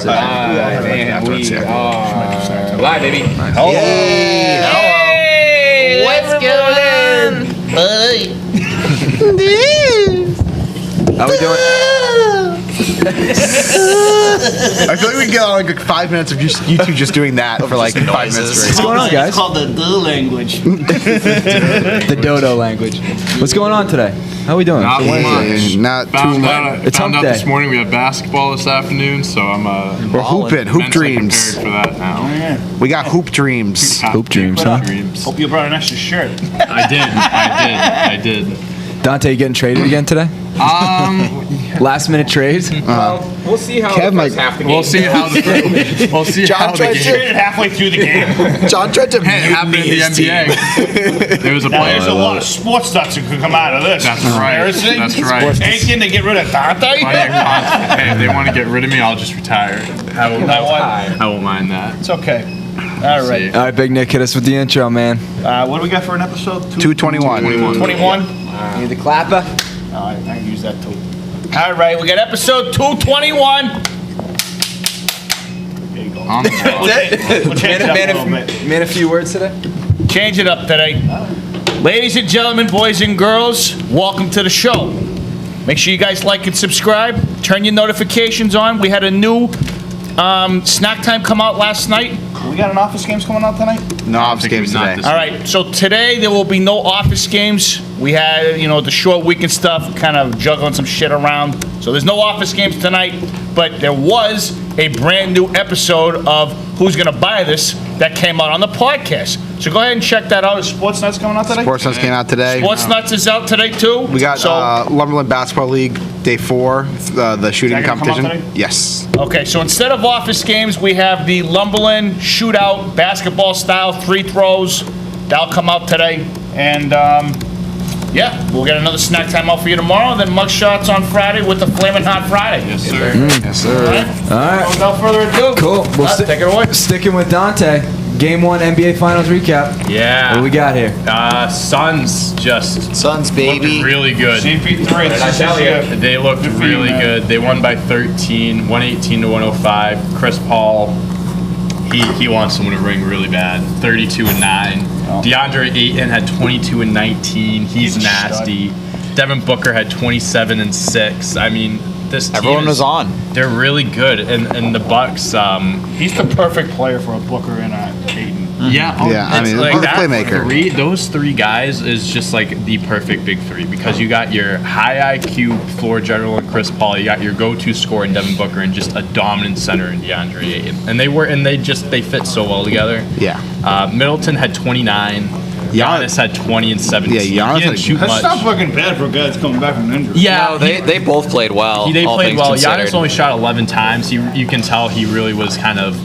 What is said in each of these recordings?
Man, we are live, baby. Hello. Hey, what's going on? How we doing? I feel like we can get on like 5 minutes of just you two just doing that for like 5 minutes. What's going on, guys? It's called the do language. The dodo language. What's going on today? How we doing? Not much. Not too Found much. out, It's found hump out day. this morning we have basketball this afternoon, so I'm We're hooping, hoop mentally dreams. prepared for that now. We got hoop dreams. Hoop dreams, huh? Dreams. Hope you brought an extra shirt. I did. Dante, you getting traded again today? Last minute trades? Well, we'll see how Kev the might- first half of the game We'll see how the we'll see John how the tried game to- Traded halfway through the game. John tried to Hey, it happened in the NBA. There was a Now, player. there's a lot of sports nuts that could come out of this. That's right. Seriously? That's right. Anything to get rid of Dante? Hey, if they want to get rid of me, I'll just retire. I won't mind that. It's okay. All right. All right, Big Nick, hit us with the intro, man. What do we got for an episode? 221. 21? Need the clapper? I can use that too. All right, we got episode 221. There you go. We'll change it up a little bit. Man, a few words today? Change it up today. Ladies and gentlemen, boys and girls, welcome to the show. Make sure you guys like and subscribe. Turn your notifications on. We had a new snack time come out last night. We got an office games coming out tonight? No office games not today. this- All right, so today there will be no office games. We had, the short weekend stuff, kind of juggling some shit around. So there's no office games tonight, but there was a brand new episode of Who's Gonna Buy This that came out on the podcast. So go ahead and check that out. Is Sports Nuts coming out today? Sports Nuts came out today. Sports Nuts is out today too. We got so. Lumberland Basketball League Day 4, the shooting Is that gonna come out competition. today? Yes. Okay, so instead of office games, we have the Lumberland shootout, basketball style, 3 throws. That'll come out today. And, we'll get another snack time out for you tomorrow. And then mug shots on Friday with the Flamin' Hot Friday. Yes, sir. Yes, All sir. right? All right. Without further ado. Cool. We'll Take it away. Sticking with Dante. Game 1 NBA Finals recap. Yeah. What do we got here? Suns just Suns, looked baby. really good. CP3. I tell you? They looked Good for you, really man. good. They won by 13, 118 to 105. Chris Paul, he wants to win a ring really bad. 32 and 9. DeAndre Ayton had 22 and 19. He's He's a nasty. Devin Booker had 27 and 6. I mean, this team Everyone was on. They're really good, and the Bucks. He's the perfect player for a Booker and a Ayton. Yeah, Yeah, I it's mean, like perfect that playmaker. those 3 guys is just like the perfect big 3 because you got your high IQ floor general in Chris Paul, you got your go-to scorer in Devin Booker, and just a dominant center in DeAndre Ayton. And they fit so well together. Yeah. Middleton had 29. Giannis had 20 and 17. Yeah, Giannis he had didn't a- shoot That's much. not fucking bad for a guy that's coming back from an injury. Yeah, No, they both played well. they all played things well. considered. Giannis only shot 11 times. You can tell he really was kind of,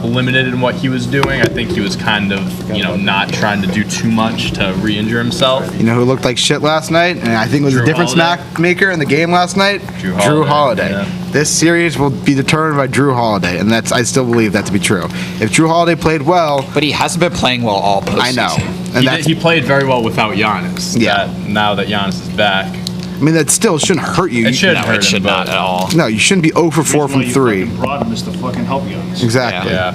limited in what he was doing. I think he was kind of, not trying to do too much to re-injure himself. You know who looked like shit last night? And I think was Drew the difference Holiday. maker in the game last night? Drew Holiday, yeah. This series will be determined by Drew Holiday, and I still believe that to be true. If Drew Holiday played well, But he hasn't been playing well all postseason. I know. And He played very well without Giannis. Yeah. Now that Giannis is back, I mean, that still shouldn't hurt you. it should No, hurt it should him, not but- at all. No, you shouldn't be 0 for 4 from 3. Brought him is to fucking help you on this. Exactly. Yeah.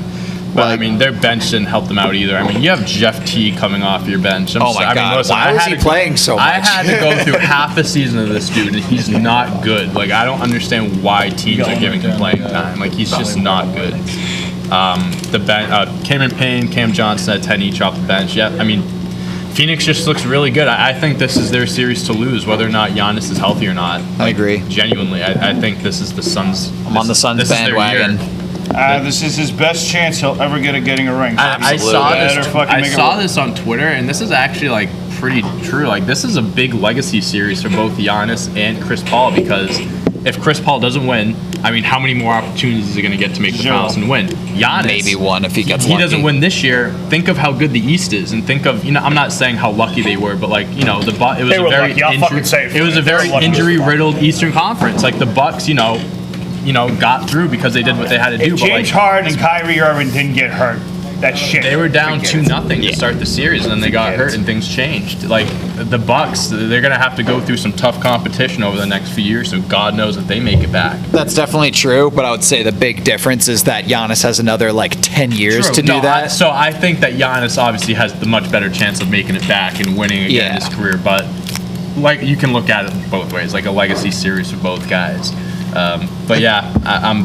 But, Like- I mean, their bench didn't help them out either. I mean, you have Jeff T coming off your bench. Oh my God. Why was he playing so I much? had to go through half a season of this dude, and he's not good. Like, I don't understand why teams are giving him playing time. Like, he's just not good. Cameron Payne, Cam Johnson had 10 each off the bench. Yeah, I mean, Phoenix just looks really good. I think this is their series to lose, whether or not Giannis is healthy or not. I agree. Genuinely, I think this is the Suns. I'm on the Suns this is their bandwagon. year. This is his best chance he'll ever get at getting a ring. I saw Better this. fucking I make it saw work. this on Twitter, and this is actually like pretty true. Like, this is a big legacy series for both Giannis and Chris Paul, because if Chris Paul doesn't win, I mean, how many more opportunities is he going to get to make the Zero. finals and win? Giannis, Maybe one if he gets he lucky. doesn't win this year. Think of how good the East is, and think of, I'm not saying how lucky they were, but like, it was They a were very lucky. I'll fucking say it. it was a They were very lucky. injury-riddled Eastern Conference. Like, the Bucks, got through because they did what they had to do. If but James like, Harden and Kyrie Irving didn't get hurt, that shit. They were down Forget 2-0 to start the series, and then they got hurt, and things changed. Like the Bucks, they're gonna have to go through some tough competition over the next few years. So God knows if they make it back. That's definitely true, but I would say the big difference is that Giannis has another like 10 years to do that. So I think that Giannis obviously has the much better chance of making it back and winning again in his career. But like you can look at it both ways, like a legacy series for both guys. But yeah, I'm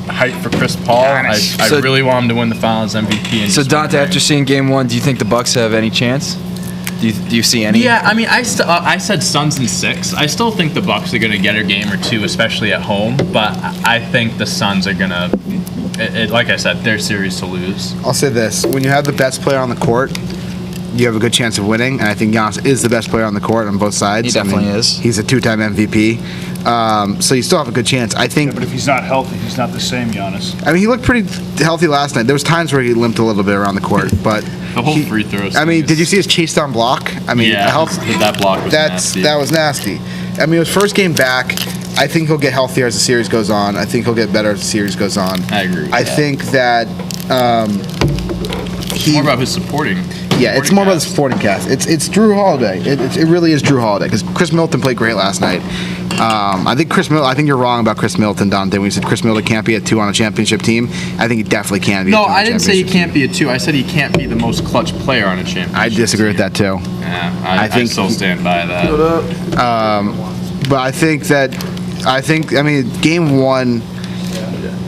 hyped for Chris Paul. I really want him to win the Finals MVP. And So Dante, after seeing Game 1, do you think the Bucks have any chance? Do you see any? Yeah, I mean, I said Suns in 6. I still think the Bucks are going to get a game or two, especially at home. But I think the Suns are going to, like I said, their series to lose. I'll say this: when you have the best player on the court, you have a good chance of winning. And I think Giannis is the best player on the court on both sides. He definitely is. He's a 2-time MVP. So you still have a good chance. I think. But if he's not healthy, he's not the same Giannis. I mean, he looked pretty healthy last night. There was times where he limped a little bit around the court, but The whole free throws. I mean, did you see his chase down block? I mean, Yeah, that block was nasty. That was nasty. I mean, his first game back. I think he'll get healthier as the series goes on. I think he'll get better as the series goes on. I agree with I that. think that More about his supporting. Yeah, it's more about the supporting cast. It's Drew Holiday. It really is Drew Holiday because Chris Middleton played great last night. I think I think you're wrong about Chris Middleton, Dante. When you said Chris Middleton can't be a 2 on a championship team, I think he definitely can be. No, a 2 on a I didn't say he championship can't be a 2. I said he can't be the most clutch player on a championship. team. I disagree with that too. Yeah, I I think still stand by that. But I think game 1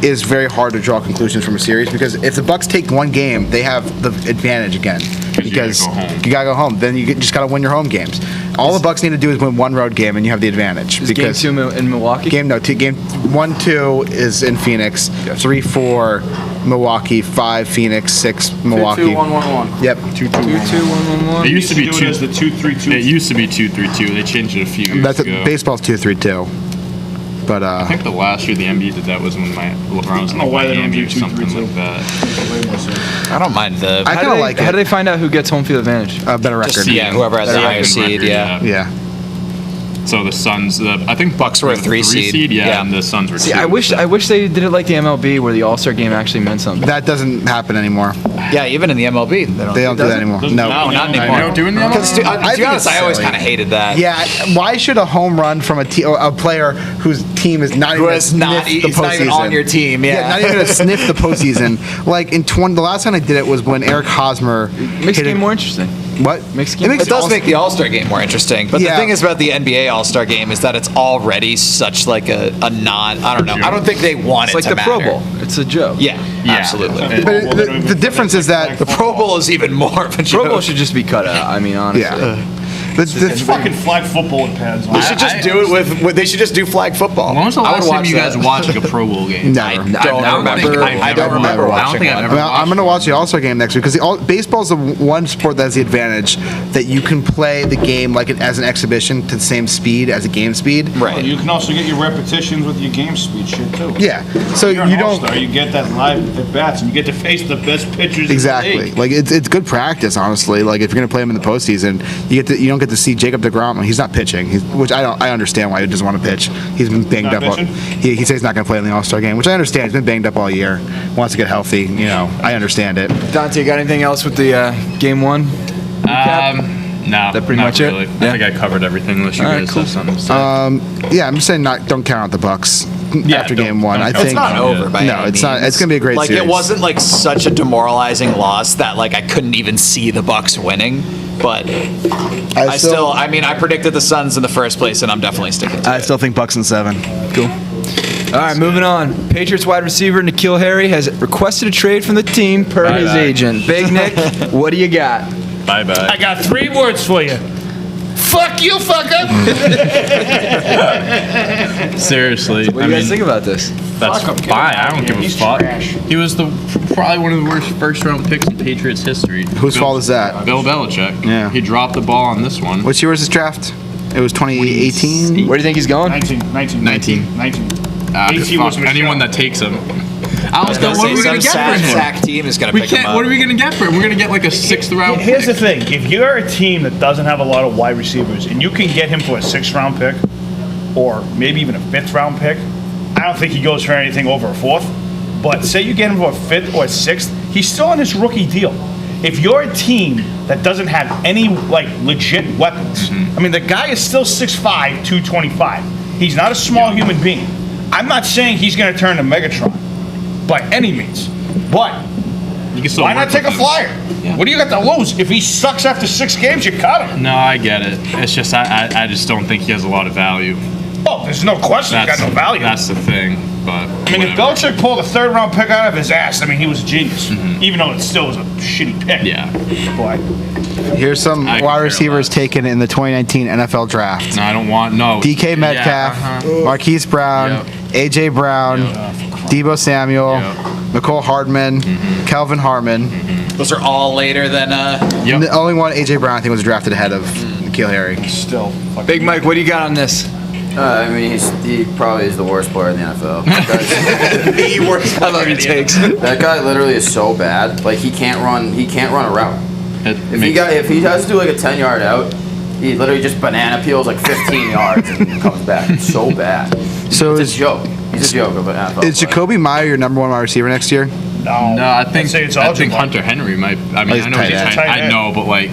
is very hard to draw conclusions from a series because if the Bucks take one game, they have the advantage again. Because you gotta go home. Then you just gotta win your home games. All the Bucks need to do is win one road game, and you have the advantage. Is Game 2 in Milwaukee? Game 1, 2 is in Phoenix. 3, 4 Milwaukee. 5 Phoenix. 6 Milwaukee. 2, 1, 1, 1. Yep. 2, 2, 1, 1, 1. It used to be do it 2. as the 2-3-2. It used to be 2-3-2. They changed it a few years That's ago. baseball's 2-3-2. But I think the last year the NBA did that was when LeBron was in why they don't Miami do or something 2-3-2. like that. I don't mind the I kind of like it. How do they find out who gets home field advantage? Better record. just whoever has the higher Record, seed. Yeah. Yeah. So the Suns, I think Bucks were a 3 seed. Yeah, Yeah. and the Suns were 2. See, I wish they did it like the MLB where the All-Star game actually meant something. That doesn't happen anymore. Yeah, even in the MLB, they don't. They don't do that anymore. No. No, not anymore. They don't do it in the Because MLB? to I be think honest, it's I always silly. kind of hated that. Yeah, why should a home run from a player whose team is not Who even is not, sniff the he's not even postseason? on your team. Yeah. not even gonna sniff the postseason. Like the last time I did it was when Eric Hosmer Makes the hit game more interesting. What? Makes the it game- makes It does all- make the All-Star game more interesting, but Yeah. the thing is about the NBA All-Star game is that it's already such like a non. I don't know. I don't think they want It's it like to the matter. Pro Bowl. It's a joke. Yeah, Yeah. absolutely. But the difference is that The Pro Bowl is even more of a joke. Pro Bowl should just be cut out. I mean, honestly. yeah. It's fucking flag football with pads on. They should just do it with. They should just do flag football. When was the I would last time watch you guys that. watched like a Pro Bowl game? Never. I don't remember I don't watching think I've one. ever Well, I'm going to watch the All-Star game next week because baseball's the one sport that has the advantage that you can play the game like as an exhibition to the same speed as a game speed. Right. You can also get your repetitions with your game speed shit too. Yeah. So You're you an don't all-star, you get that live at bats and you get to face the best pitchers exactly in the league. like it's good practice. Honestly, like if you're going to play him in the postseason, you don't get to see Jacob deGrom. He's not pitching, which I understand why he doesn't want to pitch. He's been banged Not up. pitching? He says he's not going to play in the All-Star game, which I understand. He's been banged up all year. Wants to get healthy. You know, I understand it. Dante, got anything else with the Game 1? No, That pretty not much it? really. Yeah. I think I covered everything unless you All right, guys cool. have something to say. Yeah, I'm just saying don't count out the Bucks after don't- game 1. don't I count think It's not over by No, any it's not. means. It's gonna be a great like series. it wasn't like such a demoralizing loss that like I couldn't even see the Bucks winning. But I mean, I predicted the Suns in the first place, and I'm definitely sticking to I it. still think Bucks in 7. Cool. All right, moving on. Patriots wide receiver N'Keal Harry has requested a trade from the team per his Bye-bye. agent. Big Nick, what do you got? Bye bye. I got 3 words for you. Fuck you, fucker. Seriously. What do you guys think about this? That's fine. I don't give a fuck. He was probably one of the worst first-round picks in Patriots history. Whose fault is that? Bill Belichick. Yeah. He dropped the ball on this one. Which year was this draft? It was 2018. Where do you think he's going? 19. 18 was Michelle. Anyone that takes him. I was going, what are we going to get for him? sack team is going to We pick him can't. up. What are we going to get for him? We're going to get like a 6th-round Here's the pick. thing. If you're a team that doesn't have a lot of wide receivers and you can get him for a 6th-round pick or maybe even a 5th-round pick, I don't think he goes for anything over a 4th. But say you get him for a 5th or a 6th, He's still on his rookie deal. If you're a team that doesn't have any like legit weapons, I mean, the guy is still 6'5", 225. He's not a small human being. I'm not saying he's going to turn to Megatron by any means, but You can still why not work take a with him. flyer? What do you got to lose? If he sucks after 6 games, you cut him. No, I get it. It's just I just don't think he has a lot of value. Oh, there's no question he's got no value. That's the thing. But I mean, if Belichick pulled a 3rd-round pick out of his ass, I mean, he was a genius. Even though it still was a shitty pick. Yeah. But Here's some I wide compare receivers that. taken in the 2019 NFL Draft. No, I don't want no. DK Metcalf, Marquise Brown, Yep. AJ Brown, Debo Samuel, Yep. Nicole Hardman, Kelvin Harmon. Those are all later than. Yep. The only one, AJ Brown, I think was drafted ahead of N'Keal Harry. still. Big Mike, what do you got on this? I mean, he probably is the worst player in the NFL. The worst. I love your takes. That guy literally is so bad. Like he can't run a route. If he has to do like a 10-yard out, he literally just banana peels like 15 yards and comes back. It's so bad. So It's a is joke. He's a joke of an NFL is player. Jacoby Meyer your number 1 wide receiver next year? No, I think I'd say it's I think Algebra. Hunter Henry might. I mean, he's I know tight he's end. tight. I know, but like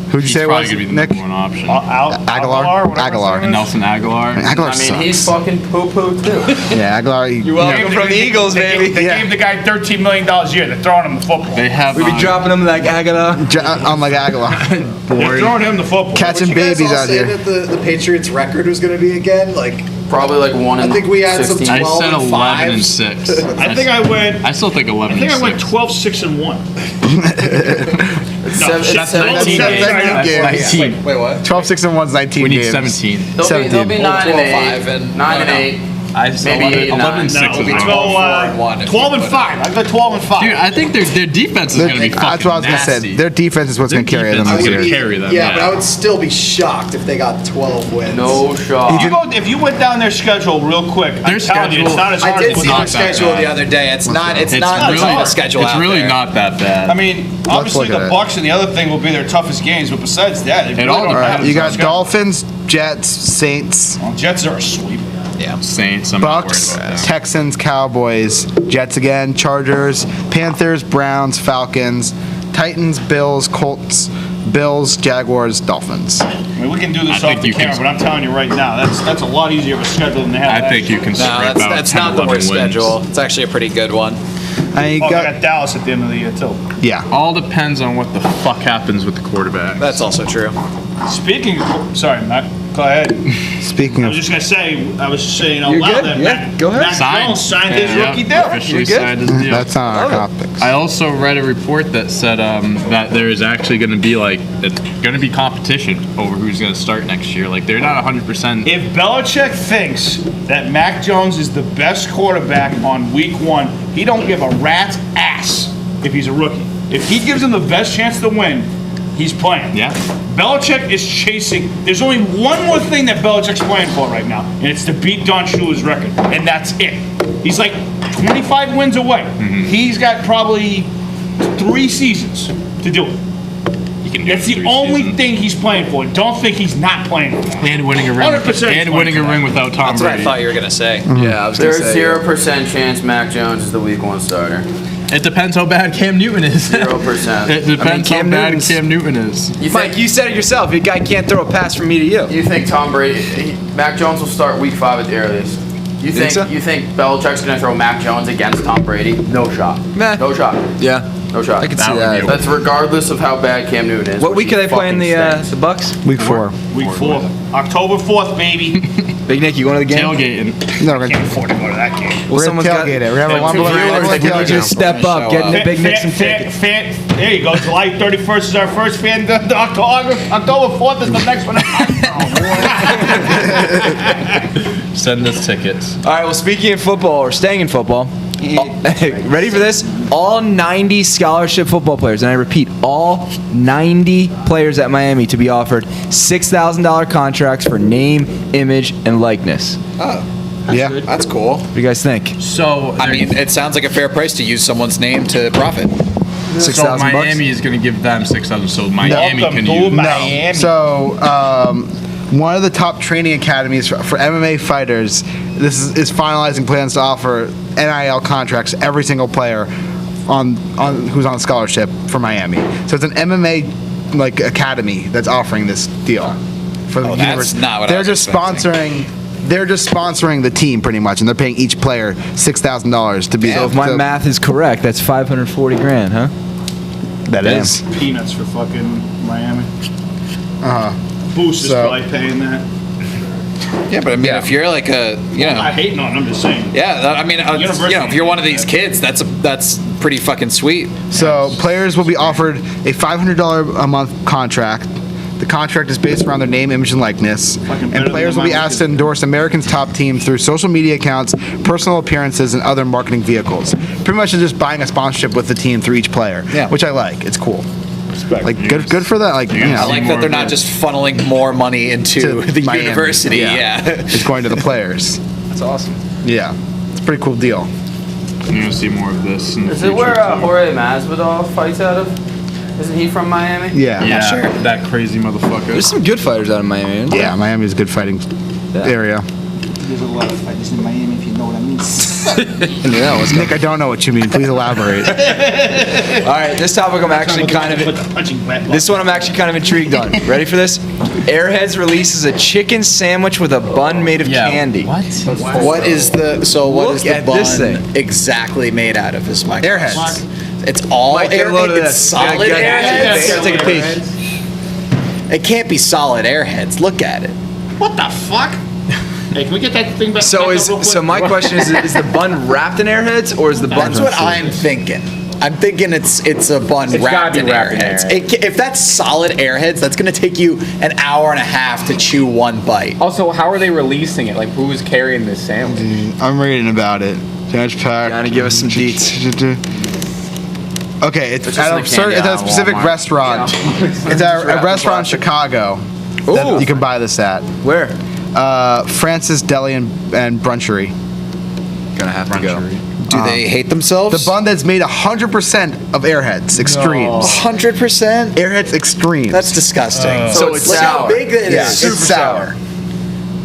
Who'd you he's say it probably was, gonna be the Nick? number 1 option. Aguilar? whatever his Aguilar. name is. Nelson Aguilar. Aguilar I mean, sucks. he's fucking poo-poo too. Yeah, Aguilar. You're welcome from the Eagles, They baby. gave the guy $13 million a year. They're throwing him the football. They have. We be dropping them like Aguilar. Unlike Aguilar. They're throwing him the football. Catching Would you guys babies all out say here. that the Patriots' record was going to be again? Like, Probably like 1 I and think we had some 16. I 12 said and 11 5s. and 6. I think I went. I still think 11 I think I and went 6. 12, 6, and 1. It's No, seven- that's it's 19 17. games. That's 19. wait, what? 12, 6, and 1's 19 We need games. 17. They'll be 9 and 8. 12-5 and 9 and 8. I said Maybe 11, 8 and 11 and 6 No, is we wrong. go 12 and 5. I go 12 and 5. Dude, I think their defense is going to be fucking That's what I was going to say. nasty. Their defense is what's Their going to carry them defense this is year. gonna carry them. Yeah, but I would still be shocked if they got 12 wins. No shot. If you went down their schedule real quick, I'm Their telling you, it's schedule- not as I hard did as see it their looks. schedule the other day. It's not. It's It's not really, a schedule it's out really there. not that bad. I mean, obviously look at the it. Bucks and the other thing will be their toughest games, but besides that, they really all don't depends. have You a got tough schedule. Dolphins, Jets, Saints, Well, Jets are a sweep. Saints, I'm not worried Bucks, about that. Texans, Cowboys, Jets again, Chargers, Panthers, Browns, Falcons, Titans, Bills, Colts, Bills, Jaguars, Dolphins. I mean, we can do I this think off the you can- camera, but I'm telling you right now, that's a lot easier of a schedule than they have. I last think you year. can No, scrape out that's 10, not the 11 worst wins. schedule. It's actually a pretty good one. And you Oh, they got, got Dallas at the end of the year too. yeah. All depends on what the fuck happens with the quarterback. That's also true. Speaking of, sorry, Matt, go ahead. Speaking I of, was just gonna say, I was saying out You're loud good? that Yeah, Mac, go ahead. Mac Jones signed his rookie deal. Officially You're good? signed his deal. that's not our topics. I also read a report that said that there is actually going to be it's going to be competition over who's going to start next year. Like they're not 100%. If Belichick thinks that Mac Jones is the best quarterback on week 1, he don't give a rat's ass if he's a rookie. If he gives him the best chance to win, he's playing. Yeah. Belichick is chasing. There's only one more thing that Belichick's playing for right now, and it's to beat Don Shula's record, and that's it. He's like 25 wins away. He's got probably 3 seasons to do it. He can do That's it the 3 only seasons. thing he's playing for. Don't think he's not playing for that. And winning a ring. 100% And winning a ring without Tom That's what I Brady. thought you were gonna say. Yeah, I was gonna There's say. 0% chance Mac Jones is the week 1 starter. It depends how bad Cam Newton is. 0%. It depends Cam how bad Newton's- Cam Newton is. You Mike, think you said it yourself. Your guy can't throw a pass from me to you. you think Tom Brady, Mac Jones will start week 5 at the earliest? You Think so? You think Belichick's gonna throw Mac Jones against Tom Brady? No shot. Meh. No shot. Yeah, No shot. I can That see would that. be That's regardless of how bad Cam Newton is. What which week are he they playing fucking stinks. the Bucks? Week 4. Week 4. October 4th, baby. Big Nick, you going to the game? Tailgating. No, we're Can't afford to go to that game. Well, We're gonna someone's got- tailgate it. We're having a Two lumber viewers, we're Like, gonna you tailgate. just step up, getting the Big Nick some tickets. There you go. July 31st is our first fan. October 4th is the next one. Send us tickets. All right, well, speaking of football, or staying in football, ready for this? All 90 scholarship football players, and I repeat, all 90 players at Miami to be offered $6,000 contracts for name, image, and likeness. Yeah. That's cool. What do you guys think? So I mean, it sounds like a fair price to use someone's name to profit. so $6,000 bucks? Miami is going to give them 6,000. So Miami Welcome can to use. Miami. So, one of the top training academies for MMA fighters, this is finalizing plans to offer NIL contracts to every single player who's on scholarship for Miami. So it's an MMA like academy that's offering this deal for the Oh, that's university. not what I They're was just expecting. They're just sponsoring the team pretty much, and they're paying each player $6,000 to be. So if my math is correct, that's 540 grand, huh? That Damn. is. Peanuts for fucking Miami. Boost is So- probably paying that. Yeah, but I mean, if you're like a, I hating on them, I'm just saying. yeah, I mean, University. if you're one of these kids, that's pretty fucking sweet. So players will be offered a $500 a month contract. The contract is based around their name, image, and likeness. better And than players will be mine, asked to which is- endorse Americans' top team through social media accounts, personal appearances, and other marketing vehicles. Pretty much they're just buying a sponsorship with the team through each player, which I like. It's cool. Like good for that. Like I like that they're not just funneling more money into To the Miami. university. Yeah. It's going to the players. That's awesome. Yeah, it's a pretty cool deal. You're gonna see more of this in the Is future. it where too. Jorge Masvidal fights out of? Isn't he from Miami? Yeah. Yeah, sure. that crazy motherfucker. There's some good fighters out of Miami. isn't there? Yeah, Miami's a good fighting area. There's a lot of fighters in Miami, if you know what I mean. Yeah, let's go. Nick, I don't know what you mean. Please elaborate. All right, this topic I'm actually kind of. This one I'm actually kind of intrigued on. Ready for this? Airheads releases a chicken sandwich with a bun made of candy. What? What is the Look is the at this bun thing. exactly made out of? Is my Airheads. question. It's all Mike, get a load of It's this. solid Yeah, Airheads. take a piece. It can't be solid Airheads. Look at it. What the fuck? Hey, can we get that thing back? So my question is the bun wrapped in Airheads or is the bun? That's what I'm thinking. I'm thinking it's a bun It's wrapped gotta in be wrapped in Airheads. Airheads. If that's solid Airheads, that's gonna take you an hour and a half to chew one bite. Also, how are they releasing it? Like, who's carrying this sandwich? I'm reading about it. Judge Pack. Gotta give us some deets. Okay, it's just at in a the certain, candy it's at a aisle at specific Walmart. restaurant. It's at a restaurant in Chicago that you can buy this at. Where? Francis Deli and Brunchery. Gonna have to go. Do they hate themselves? The bun that's made 100% of Airheads Extremes. 100%? Airheads Extremes. That's disgusting. So it's look how sour. big it yeah, is. it's sour.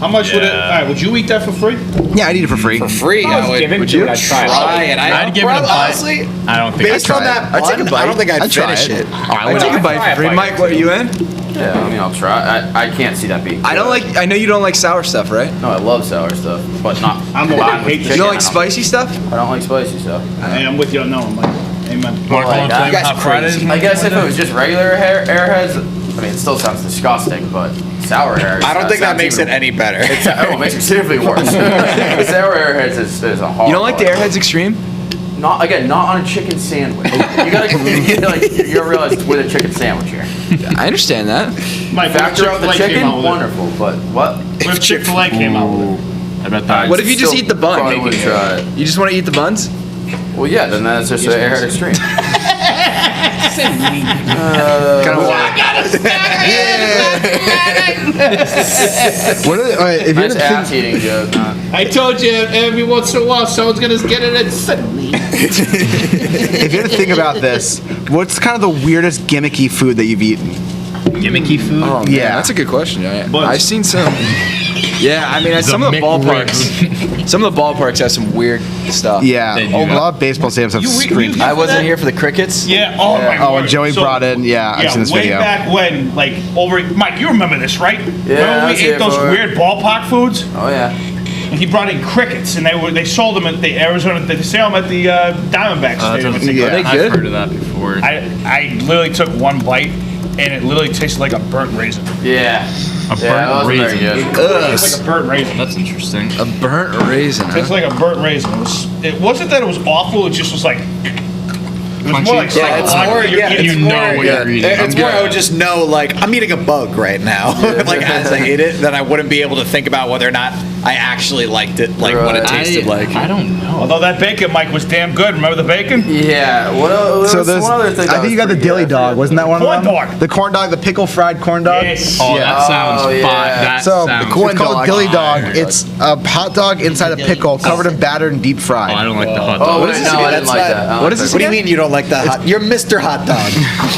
How much would it? All right, would you eat that for free? Yeah, I'd eat it for free. For free, I would. Given Would to you it, I'd try it. try it? I'd give it a Probably, bite. honestly, I don't think based I'd on try that it. I'd take a bun, bite. I don't think I'd try finish it. I take a bite for free. Mike, what are you in? Yeah, I mean, I'll try. I can't see that being. I don't like. I know you don't like sour stuff, right? No, I love sour stuff, but not. I'm the one that hates You don't like spicy stuff? I don't like spicy stuff. Hey, I'm with you on that one, Mike. Amen. Mark Like, on I- Flame guys Hot are Fridays. crazy. I guess if it was just regular Airheads, I mean, it still sounds disgusting, but sour Airheads. I don't think that sounds makes it even- any better. Oh, it makes it significantly worse. The sour Airheads is a horrible. You don't like the Airheads Extreme? Not on a chicken sandwich. You gotta realize it's with a chicken sandwich here. I understand that. Mike, Factor out the chicken, Came out with wonderful, but what? What if Chick-fil-A came out with it? I bet that. What if you just Still eat the bun? probably would try it. You just want to eat the buns? Well, yeah, then that's just an Airhead Extreme. Kind of What are they, all right, if you're Nice to ass think, eating joke. I told you every once in a while someone's gonna get it and suddenly. if you're to think about this, what's kind of the weirdest gimmicky food that you've eaten? Gimmicky food? Oh, Yeah. yeah, that's a good question. Buns. I've seen some. Yeah, I mean, some of the ballparks. Some of the ballparks have some weird stuff. Yeah, They do. a lot of baseball stadiums have screen. I wasn't here for the crickets. Yeah. Oh my. Oh, and word. Joey brought in. Yeah, I've seen this way video. back when, like over. Mike, you remember this, right? Yeah, Remember I we was ate here those for it. weird ballpark foods? Oh yeah. And he brought in crickets, and they sold them at the Arizona. They sell them at the Diamondbacks Stadium. It's like- Yeah. Are they I've good? heard of that before. I literally took one bite, and it literally tasted like a burnt raisin. Yeah. A Yeah, that burnt wasn't very raisin. good. It tastes like a burnt raisin. That's interesting. A burnt raisin. It's Huh? like a burnt raisin. It wasn't that it was awful. It just was like. It was more like Yeah, it's psychological. more. Yeah, You it's know more, what you're eating. It's I'm more. good. I would just know, like, I'm eating a bug right now. Like as I ate it, then I wouldn't be able to think about whether or not I actually liked it, like what it Right. tasted like. I don't know. Although that bacon, Mike, was damn good. Remember the bacon? Yeah. What? So So there's, one other thing. I think you got the dilly dog. Wasn't that one Corn of them? dog. The corn dog, the pickle fried corn dog. Yes. Oh, Yeah. that sounds Oh, fine. yeah. That So sounds. it's called dilly dog. fire. It's a hot dog inside a pickle, covered in batter and deep Oh, I fried. don't like the hot Oh, dog. what is this? No, I didn't like that. I don't What like is this What do you again? mean you don't like that hot? You're Mr. Hot Dog.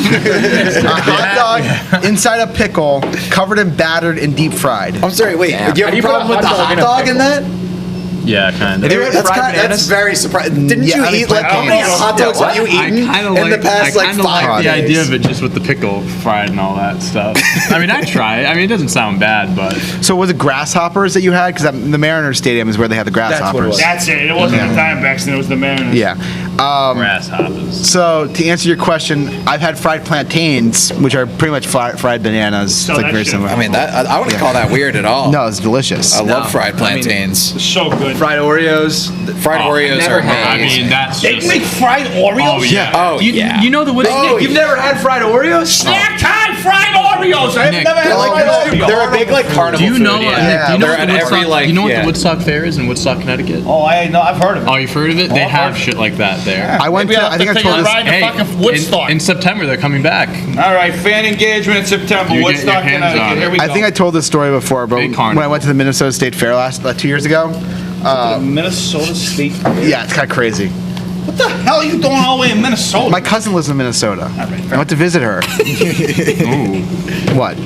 A hot dog inside a pickle, covered in battered and deep fried. I'm sorry. Wait, do you have How do a you put a problem with the hot dog hot in a dog in that? Yeah, kind of. That's very surprising. Didn't Yeah, you I mean, eat like how many hot dogs have you eaten in the past like 5 like the days? idea of it just with the pickle fried and all that stuff. I mean, I try it. I mean, it doesn't sound bad, but So was it grasshoppers that you had? Because the Mariners Stadium is where they had the grasshoppers. That's it. It wasn't the Diamondbacks, and it was the Mariners. Yeah. grasshoppers. So to answer your question, I've had fried plantains, which are pretty much fried bananas. So it's like that very shit- similar. I mean, that I wouldn't call that weird at all. No, it's delicious. I love fried plantains. It's so good. Fried Oreos. Fried Oreos never are had. amazing. I mean, that's They just. make fried Oreos? Oh yeah. Oh, yeah. You know the Woodstock. Oh, You've never had fried Oreos? Snack time fried Oreos. I've Nick, never had They're like fried Oreos. they're a big like carnival Do you food. know? yeah. Do you know They're what the at every Woodstock? like You know what yeah. the Woodstock Fair is in Woodstock, Connecticut? Oh, I know. I've heard of it. Oh, you've heard of it? They I've have heard. shit like that there. I went Maybe to. I'll I think I take told a this. ride to fucking Woodstock. in September they're coming back. All right, fan engagement in September. You get Woodstock, your hands on Connecticut. it. Here we go. I think I told this story before, but Big when carnival. I went to the Minnesota State Fair 2 years ago, Minnesota State. yeah, it's kind of crazy. What the hell are you doing all the way in Minnesota? My cousin lives in Minnesota. I went to visit her. What?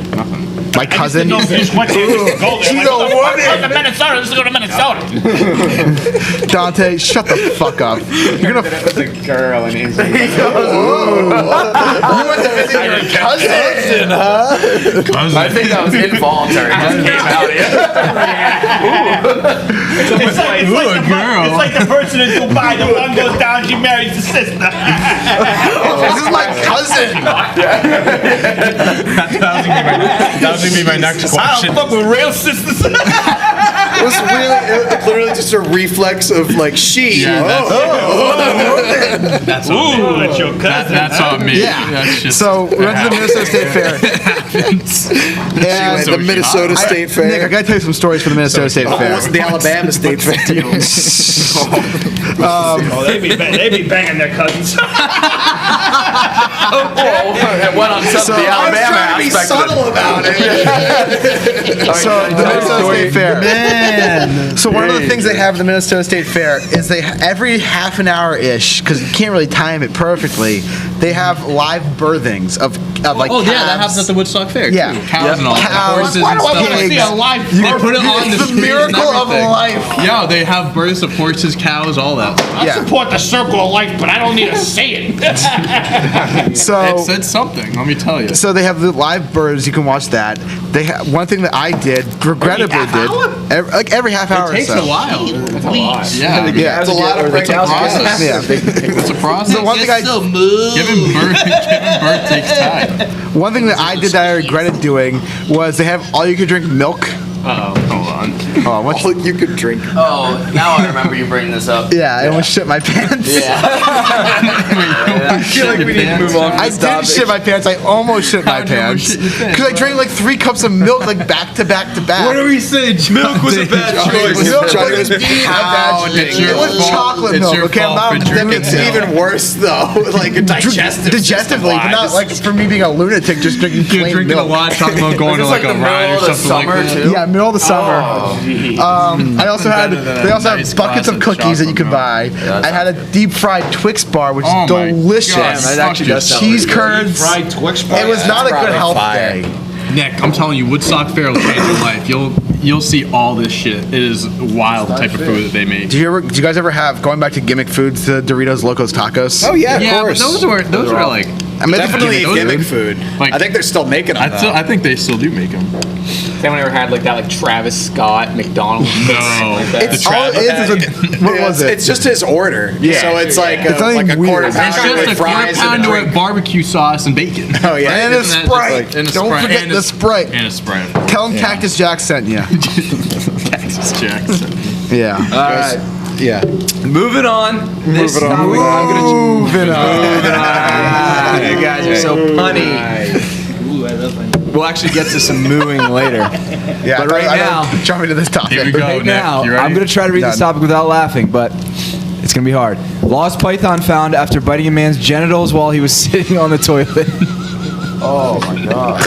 My I just cousin. didn't know if you just went there just to go there. She's Like, a what the fuck woman. goes to Minnesota. Let's go to Minnesota. Dante, shut the fuck up. You're gonna. That's a girl and he's like, I think that was involuntary. It just came out. It's like the person in Dubai. The one goes down, she marries the sister. This is my cousin. That was gonna be my next I question. don't fuck with real sisters. It was really, literally just a reflex of like she. Yeah, that's on me. Ooh, that's your cousin. That's on me. Yeah. That's just, So we went to the Minnesota State Fair. And The Minnesota State Fair. Nick, I gotta tell you some stories for the Minnesota State Oh, it Fair. wasn't the Alabama State Fair. Oh, they be banging their cousins. It went on some of the I was Alabama trying to be aspect of it. subtle about it. So the Minnesota State Fair. So one of the things they have at the Minnesota State Fair is they every half an hour ish, because you can't really time it perfectly. They have live birthings of like oh yeah, that calves. happens at the Woodstock Fair. Yeah. too. Cows and all that. Cows. Horses Why and do I stuff. wanna see a live They put it on the It's the street and miracle of everything. life. Yeah, they have births of horses, cows, all that. I Yeah. support the circle of life, but I don't need to say it. So It said something. Let me tell you. So they have the live birds. You can watch that. They one thing that I did, regrettably every half hour. It takes or so. a while. that's a lot. Yeah, Yeah, It's a lot of pregnant process. yeah. It's a process. The one thing I Giving birth takes time. one thing that I did that I regretted doing was they have all you can drink milk. Uh-oh, hold on. Oh, what's, All you could drink. Oh, now I remember you bringing this up. yeah, I almost shit my pants. I feel like we need to move on from I this did topic. shit my pants. I almost shit my How'd you almost pants shit your pants? because I drank like 3 cups of milk like back to back to back. What do we say? Milk was a bad choice. Milk Johnny was was pounding. It's your It was fault. chocolate It's milk. your Okay, I'm fault not. for That drinking makes It's it even worse though. Like digestive. digestively, but not like for me being a lunatic just drinking You're plain drinking milk. a lot of chocolate milk going to It's like like a the ride middle or of the something like summer, that. too. Yeah, middle of the summer. I also had Better than they a also nice have buckets of glass of cookies that you can chocolate buy. I had a deep fried Twix bar, which Oh is my delicious. God, that actually does sound Cheese curds. Fried Twix It was not a good health fire. day. Nick, I'm telling you, Woodstock Fair will change your life. You'll see all this shit. It is wild type of food that they make. Do you guys ever have going back to gimmick foods, the Doritos Locos Tacos? Oh yeah, of Yeah, but course. those were like. I mean, Definitely Those are gimmick good. food. Like- I think they're still making them. I think they still do make them. Has anyone ever had like that, like Travis Scott McDonald's? No. Like that? it's all it is. What was it? It's just his order. Yeah. So it's like It's a, nothing like a weird. quarter It's pounder It's just with a quarter fries and a pounder drink. with barbecue sauce and bacon. Oh yeah. And a Isn't that just Sprite. like- and a Don't Sprite. forget And a- the Sprite. And a Sprite. Tell them Cactus Jack sent you. Texas Jackson. Yeah. All right. Yeah. Moving on. This Moving on. topic, I'm gonna Moving on. You guys are so punny. We'll actually get to some mooing later. Yeah, But right I now- don't jump into this topic. Here we go. Right Nick, now, you ready? I'm going to try to read this Done. topic without laughing, but it's going to be hard. Lost python found after biting a man's genitals while he was sitting on the toilet. Oh my god.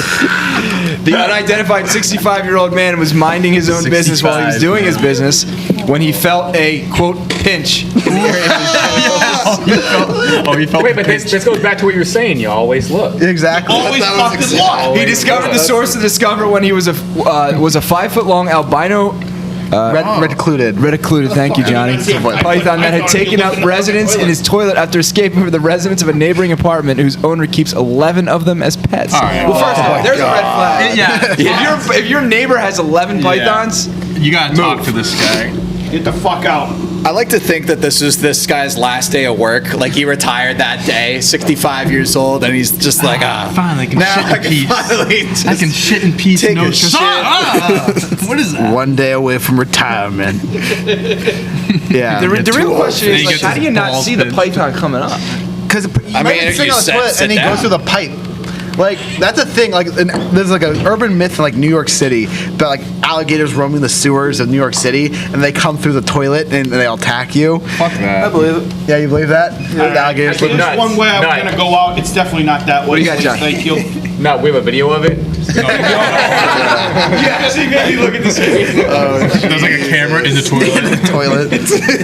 The unidentified 65-year-old man was minding his own business while he was 65, doing his business when he felt a, quote, pinch in the area of his genitals. He felt Wait, but this goes back to what you were saying. You always look. Exactly. Always fucking look. He discovered the source of discovery when he was a 5-foot-long albino Reticluded. Reticluded, thank you, Johnny. Python that had taken up residence in his toilet after escaping from the residence of a neighboring apartment whose owner keeps 11 of them as pets. All right. Well, first of all, there's a red flag. Yeah. If your neighbor has 11 pythons, You gotta talk to this guy. Get the fuck out. I like to think that this is this guy's last day of work. Like he retired that day, 65 years old, and he's just like, Finally, I can now I shit in peace. can finally just I can shit in peace. take No a stress. shit. What is that? One day away from retirement. Yeah. the real question Then is, he like, gets how do his you not balls see the pinched. python coming up? Because I mean, if sitting you on the toilet sit and he down. goes through the pipe. Like that's a thing. Like there's like an urban myth in like New York City about like alligators roaming the sewers of New York City, and they come through the toilet and they'll attack you. Fuck that. I believe it. Yeah, you believe that? The alligators. There's Nuts. one way I'm Nuts. gonna go out. It's definitely not that way. What do you got, John? Thank you. No, we have a video of it. Look at this. There's like a camera in the toilet. toilet.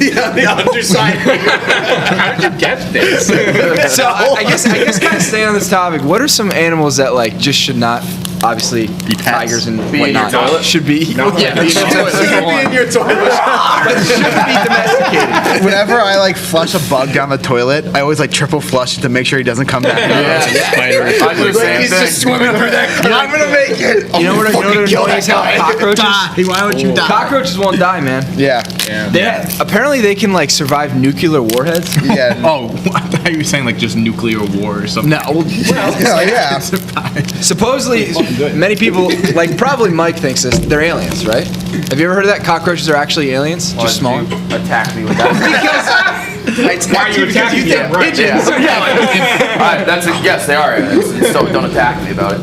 Yeah, the underside. How did you get this? So I guess kind of staying on this topic, what are some animals that like just should not, obviously tigers and Be in your whatnot, toilet? should be Yeah, you should be in your toilet. shouldn't be domesticated? Whenever I like flush a bug down the toilet, I always like triple flush to make sure he doesn't come back. Spiders. I do the same He's thing. just swimming through that. I'm gonna make it. You know what annoying is how cockroaches? Why would you die? Cockroaches won't die, man. Yeah. Apparently they can like survive nuclear warheads. Yeah. Oh, I thought you were saying like just nuclear war or something. No, well, Yeah. supposedly many people, like probably Mike thinks this, they're aliens, right? Have you ever heard of that? Cockroaches are actually aliens, just smaller. Attack me with that. Why are you attacking me? Right. Yeah. That's a, yes, they are. So don't attack me about it.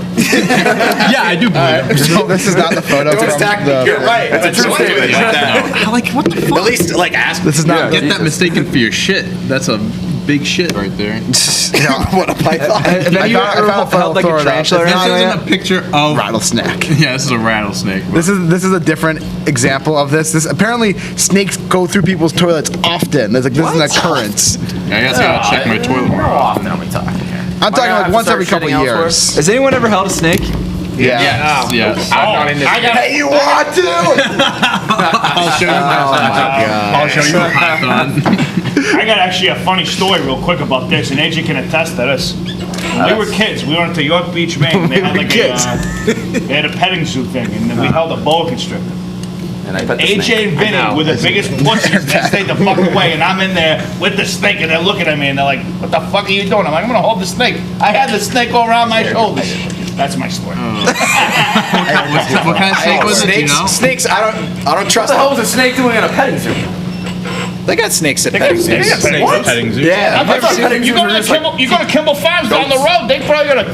Yeah, I do believe it. So this is not the photo. Don't from attack me. the- You're right. It's a true statement. Like what the fuck? At least like ask. This is not. Get that mistaken for your shit. That's a big shit right there. What a python. Have any of you I ever found a held like photo a of that. tarantula or It's anything? This not isn't a picture of. rattlesnake. Yeah, this is a rattlesnake. This is a different example of this. This apparently snakes go through people's toilets often. There's like this is an occurrence. I guess I gotta check my toilet more. How often are we talking here? I'm talking have like to once start every couple shitting elsewhere? years. Has anyone ever held a snake? Yeah. Yes. I'm not in this. Hey, you want to? I'll show you. I'll show you a python. I got actually a funny story real quick about this, and AJ can attest to this. When we were kids, we went to York Beach, Maine. And they had like they had a petting zoo thing, and then we held a boa constrictor. And I pet the AJ snake. and Vinny were the biggest pussies that stayed the fuck away, and I'm in there with the snake, and they're looking at me, and they're like, "What the fuck are you doing?" I'm like, "I'm gonna hold the snake." I had the snake all around my shoulders. That's my story. What kind of snake was it? Do you know? Snakes. I don't trust What the hell them. was a snake doing in a petting zoo? They got snakes at petting zoos. Snakes at petting zoo. Yeah. I thought you go to Kimball Farms down the road, they probably got a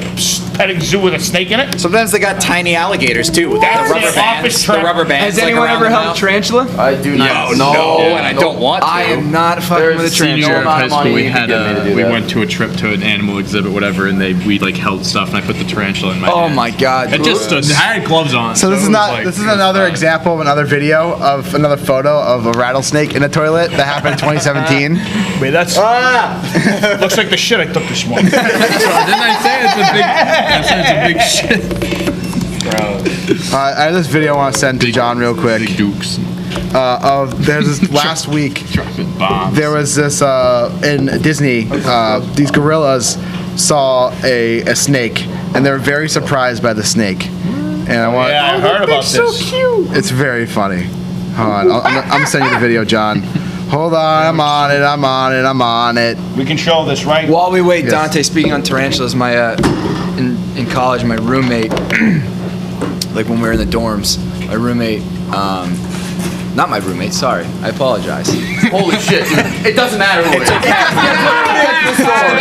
petting zoo with a snake in it. Sometimes they got tiny alligators too. With That's the rubber the bands. office The trap. rubber bands. Has like, anyone around ever the held a mouth. tarantula? I do not. No, and I don't want to. I am not fucking There's with a senior tarantula. amount High of school, money we you had could get me to do we that. went to a trip to an animal exhibit, whatever, and we like held stuff, and I put the tarantula in my Oh hand. my god. It just stood. I had gloves on. So this it is was not. like- This is it was another fine. example of another video of another photo of a rattlesnake in a toilet that happened in 2017. Wait, that's looks like the shit I took this morning. Didn't I say it's a big? I said it's a big shit. I have this video I want to send to John real quick. Big dukes. Of there's this last week. Dropping bombs. There was this in Disney. These gorillas saw a snake, and they were very surprised by the snake. And I want. Yeah, I heard about this. It's very funny. Hold on, I'm gonna send you the video, John. Hold on, I'm on it. We can show this, right? While we wait, Yes. Dante, speaking on tarantulas, my in college, my roommate, like when we were in the dorms, my roommate, not my roommate, sorry, I apologize. Holy shit, dude. It doesn't matter who it is. My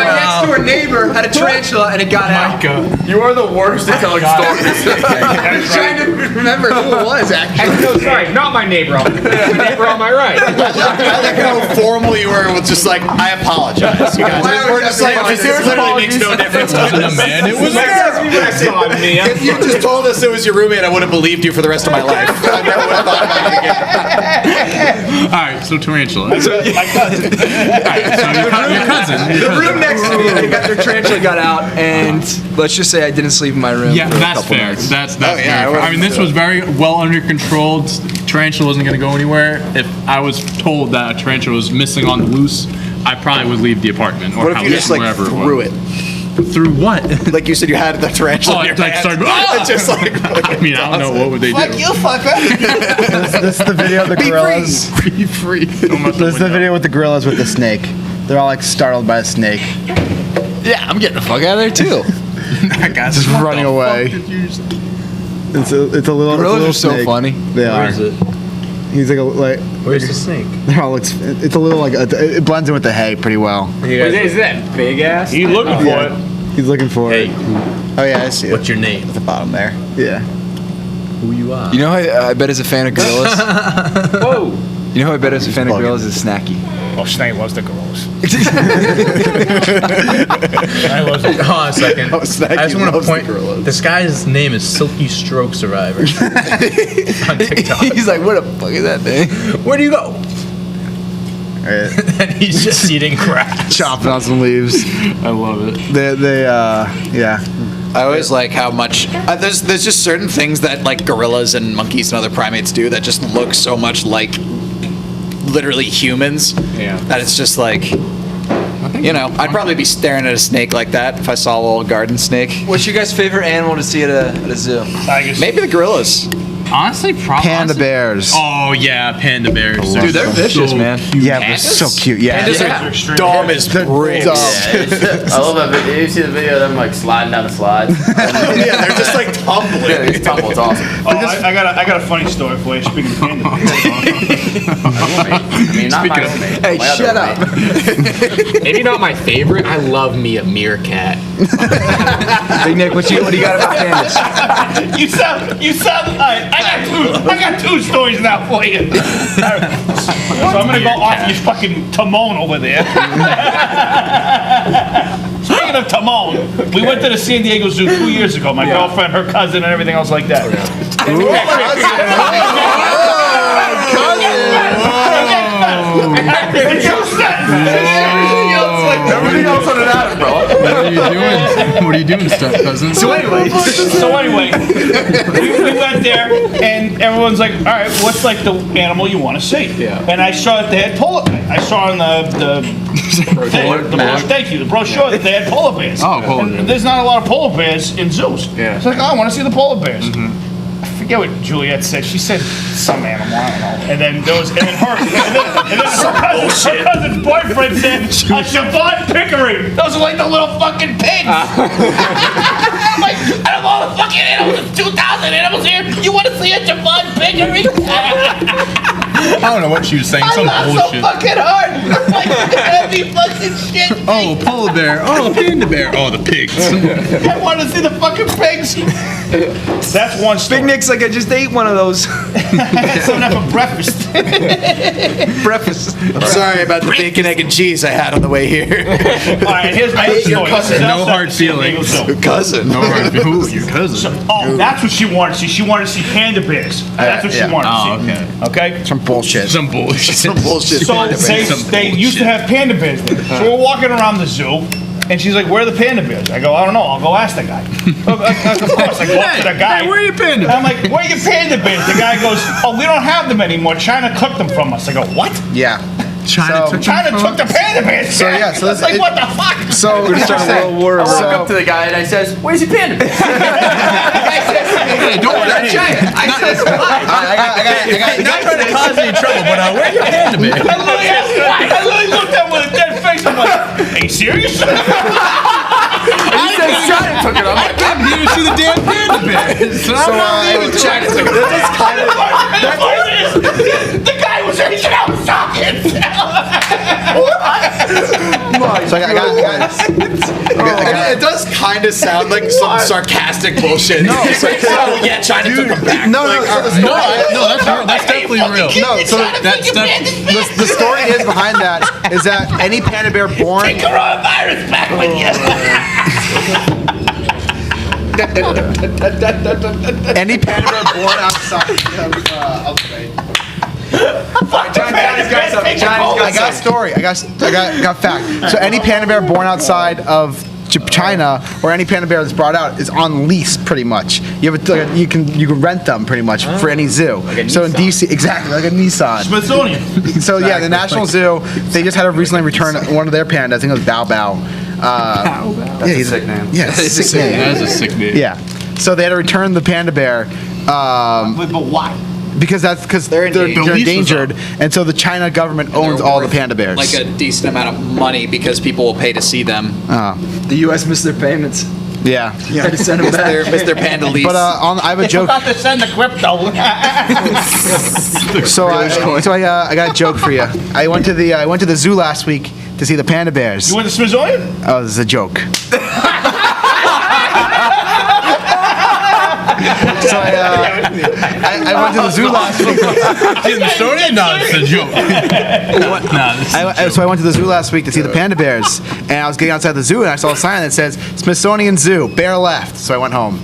next door neighbor had a tarantula and it got out. You are the worst at telling stories. I'm trying to remember who it was, actually. No, sorry, not my neighbor. The neighbor on my right. I like how formal you were with just like, I apologize, you guys. Why We're would just you like, apologize? this literally makes no difference. Wasn't a man. It was. If you just told us it was your roommate, I would have believed you for the rest of my life. I never would have thought about it again. All right, so tarantula. My cousin. So your cousin. The room next to me, their tarantula got out, and let's just say I didn't sleep in my room. Yeah, for a that's couple fair. nights. That's yeah, fair. I mean, this was very well under controlled. tarantula wasn't going to go anywhere, if I was told that a tarantula was missing on the loose, I probably would leave the apartment or What if house, you just like wherever threw it it? was. Through what? Like you said, you had the tarantula. Oh, in your like hand. started, It's just like. I mean, I don't know, what would they do? This is the video of the gorillas. Be free. This is the video with the gorillas with the snake. They're all like startled by a snake. Yeah, I'm getting the fuck out of there too. Just running away. It's a little. Gorillas it's a are little so snake. funny. They are. is it? He's like. Where's the snake? They're all it's a little like it blends in with the hay pretty well. Is that big ass? He's looking for Yeah. it. He's looking for Hey, it. Oh yeah, I see it. what's your name? At the bottom there? Yeah. Who you are? You know how I bet is a fan of gorillas? Whoa. You know who I bet is a fan of bugging. gorillas is Snacky. Oh, Snake loves the gorillas. Hold on a second. Oh, Snacky I just want to loves the point. gorillas. This guy's name is Silky Stroke Survivor on TikTok. He's like, what the fuck is that thing? Where do you go? Right. And he's just eating grass. Chopping on some leaves. I love it. Yeah. I always like how much there's just certain things that like gorillas and monkeys and other primates do that just look so much like literally humans. Yeah. That it's just like, you know, I'd probably be staring at a snake like that if I saw a little garden snake. What's your guys' favorite animal to see at a zoo? Tigers. Maybe the gorillas. Honestly, probably. Panda bears. Oh yeah, panda bears. Dude, they're vicious, man. Yeah, they're so cute. Yeah. Pandas They're are extremely dumb vicious. as They're bricks. dumb. I love that video. You see the video of them like sliding down the slides? Yeah, they're just like tumbling. Yeah, it's tumble. It's awesome. Oh, I got a funny story for you. Speaking of panda bears. I mean, not my roommate. Hey, my other shut up. roommate. Maybe not my favorite. I love me a meerkat. Big Nick, what do you got about pandas? You sound. All right, I got two stories now for you. All right. So I'm gonna go off your fucking Timon over there. Speaking of Timon, we went to the San Diego Zoo 2 years ago. My girlfriend, her cousin, and everything else like that. Everything else on an Adam, bro. What are you doing? What are you doing, step cousin? So anyway, we went there, and everyone's like, "All right, what's like the animal you want to see?" Yeah. And I saw that they had polar bears. I saw on the thank you, the brochure that they had polar bears. Oh, polar And bears. there's not a lot of polar bears in zoos. Yeah. It's like, oh, I want to see the polar bears. I forget what Juliet said. She said some animal, I don't know. And then there was, and then her cousin's boyfriend said a Chabot Pickering. Those are like the little fucking pigs. I'm like, out of all the fucking animals, 2,000 animals here, you want to see a Chabot Pickering? I don't know what she was saying. I Some laughed so bullshit. fucking hard. I'm like, heavy fucking shit. Oh, polar bear. Oh, panda bear. Oh, the pigs. I want to see the fucking pigs. That's one story. Big Nick's like, I just ate one of those. I had some of that for breakfast. Breakfast. I'm sorry about the bacon, egg, and cheese I had on the way here. All right, here's my story. This is No outside hard the San Diego feelings. Zoo. Cousin. No, right. Ooh, your cousin. Oh, that's what she wanted to see. She wanted to see panda bears. That's what she wanted to see. Oh, Okay? Some bullshit. Some bullshit. Some bullshit. So they used to have panda bears there. So we're walking around the zoo, and she's like, "Where are the panda bears?" I go, "I don't know. I'll go ask the guy." Of course, I go up to the guy. Hey, where are your panda And I'm like, "Where are your panda bears?" The guy goes, "Oh, we don't have them anymore. China took them from us." I go, "What?" Yeah. China So- took China took the panda bears. So, yeah, so it's this- like, what the fuck? So we're Start a world war. I walk So- up to the guy and I says, "Where's your panda bear?" Hey, don't worry. That's China. I says, "Why?" Not trying to cause any trouble, but where's your panda bear? I literally asked why. I literally looked at him with a dead face. I'm like, "Are you serious?" He says China took it. I'm like, I didn't even see the damn panda bear. So China took it. "This is kind of The guy was reaching out sockets. So I got It does kind of sound like some sarcastic bullshit. No, it's like, oh yeah, China took them back. no, Like, so the No, that's real. That's definitely real. No, so That's definitely. the story is behind that is that any panda bear born Coronavirus back with you. any panda bear born outside I got a story. I got fact. So any panda bear born outside of China or any panda bear that's brought out is on lease pretty much. You have you can rent them pretty much for any zoo. So in DC, exactly like a Nissan. Smithsonian. So yeah, the National Zoo, they just had to recently return one of their pandas. I think it was Bao Bao. That's a sick name. Yeah, it's a sick name. That is a sick name. Yeah. So they had to return the panda bear. But why? Because they're endangered, and so the China government owns They're all the worth, panda bears. like a decent amount of money because people will pay to see them. The U.S. missed their payments. Yeah. Had to send them back. Mr. Panda lease. But I have a joke. Forgot to send the crypto. So I got a joke for you. I went to the zoo last week to see the panda bears. You went to Smithsonian? Oh, this is a joke. So I went to the zoo last week. Smithsonian? No, it's a joke. So I went to the zoo last week to see the panda bears, and I was getting outside the zoo, and I saw a sign that says Smithsonian Zoo, bear left. So I went home.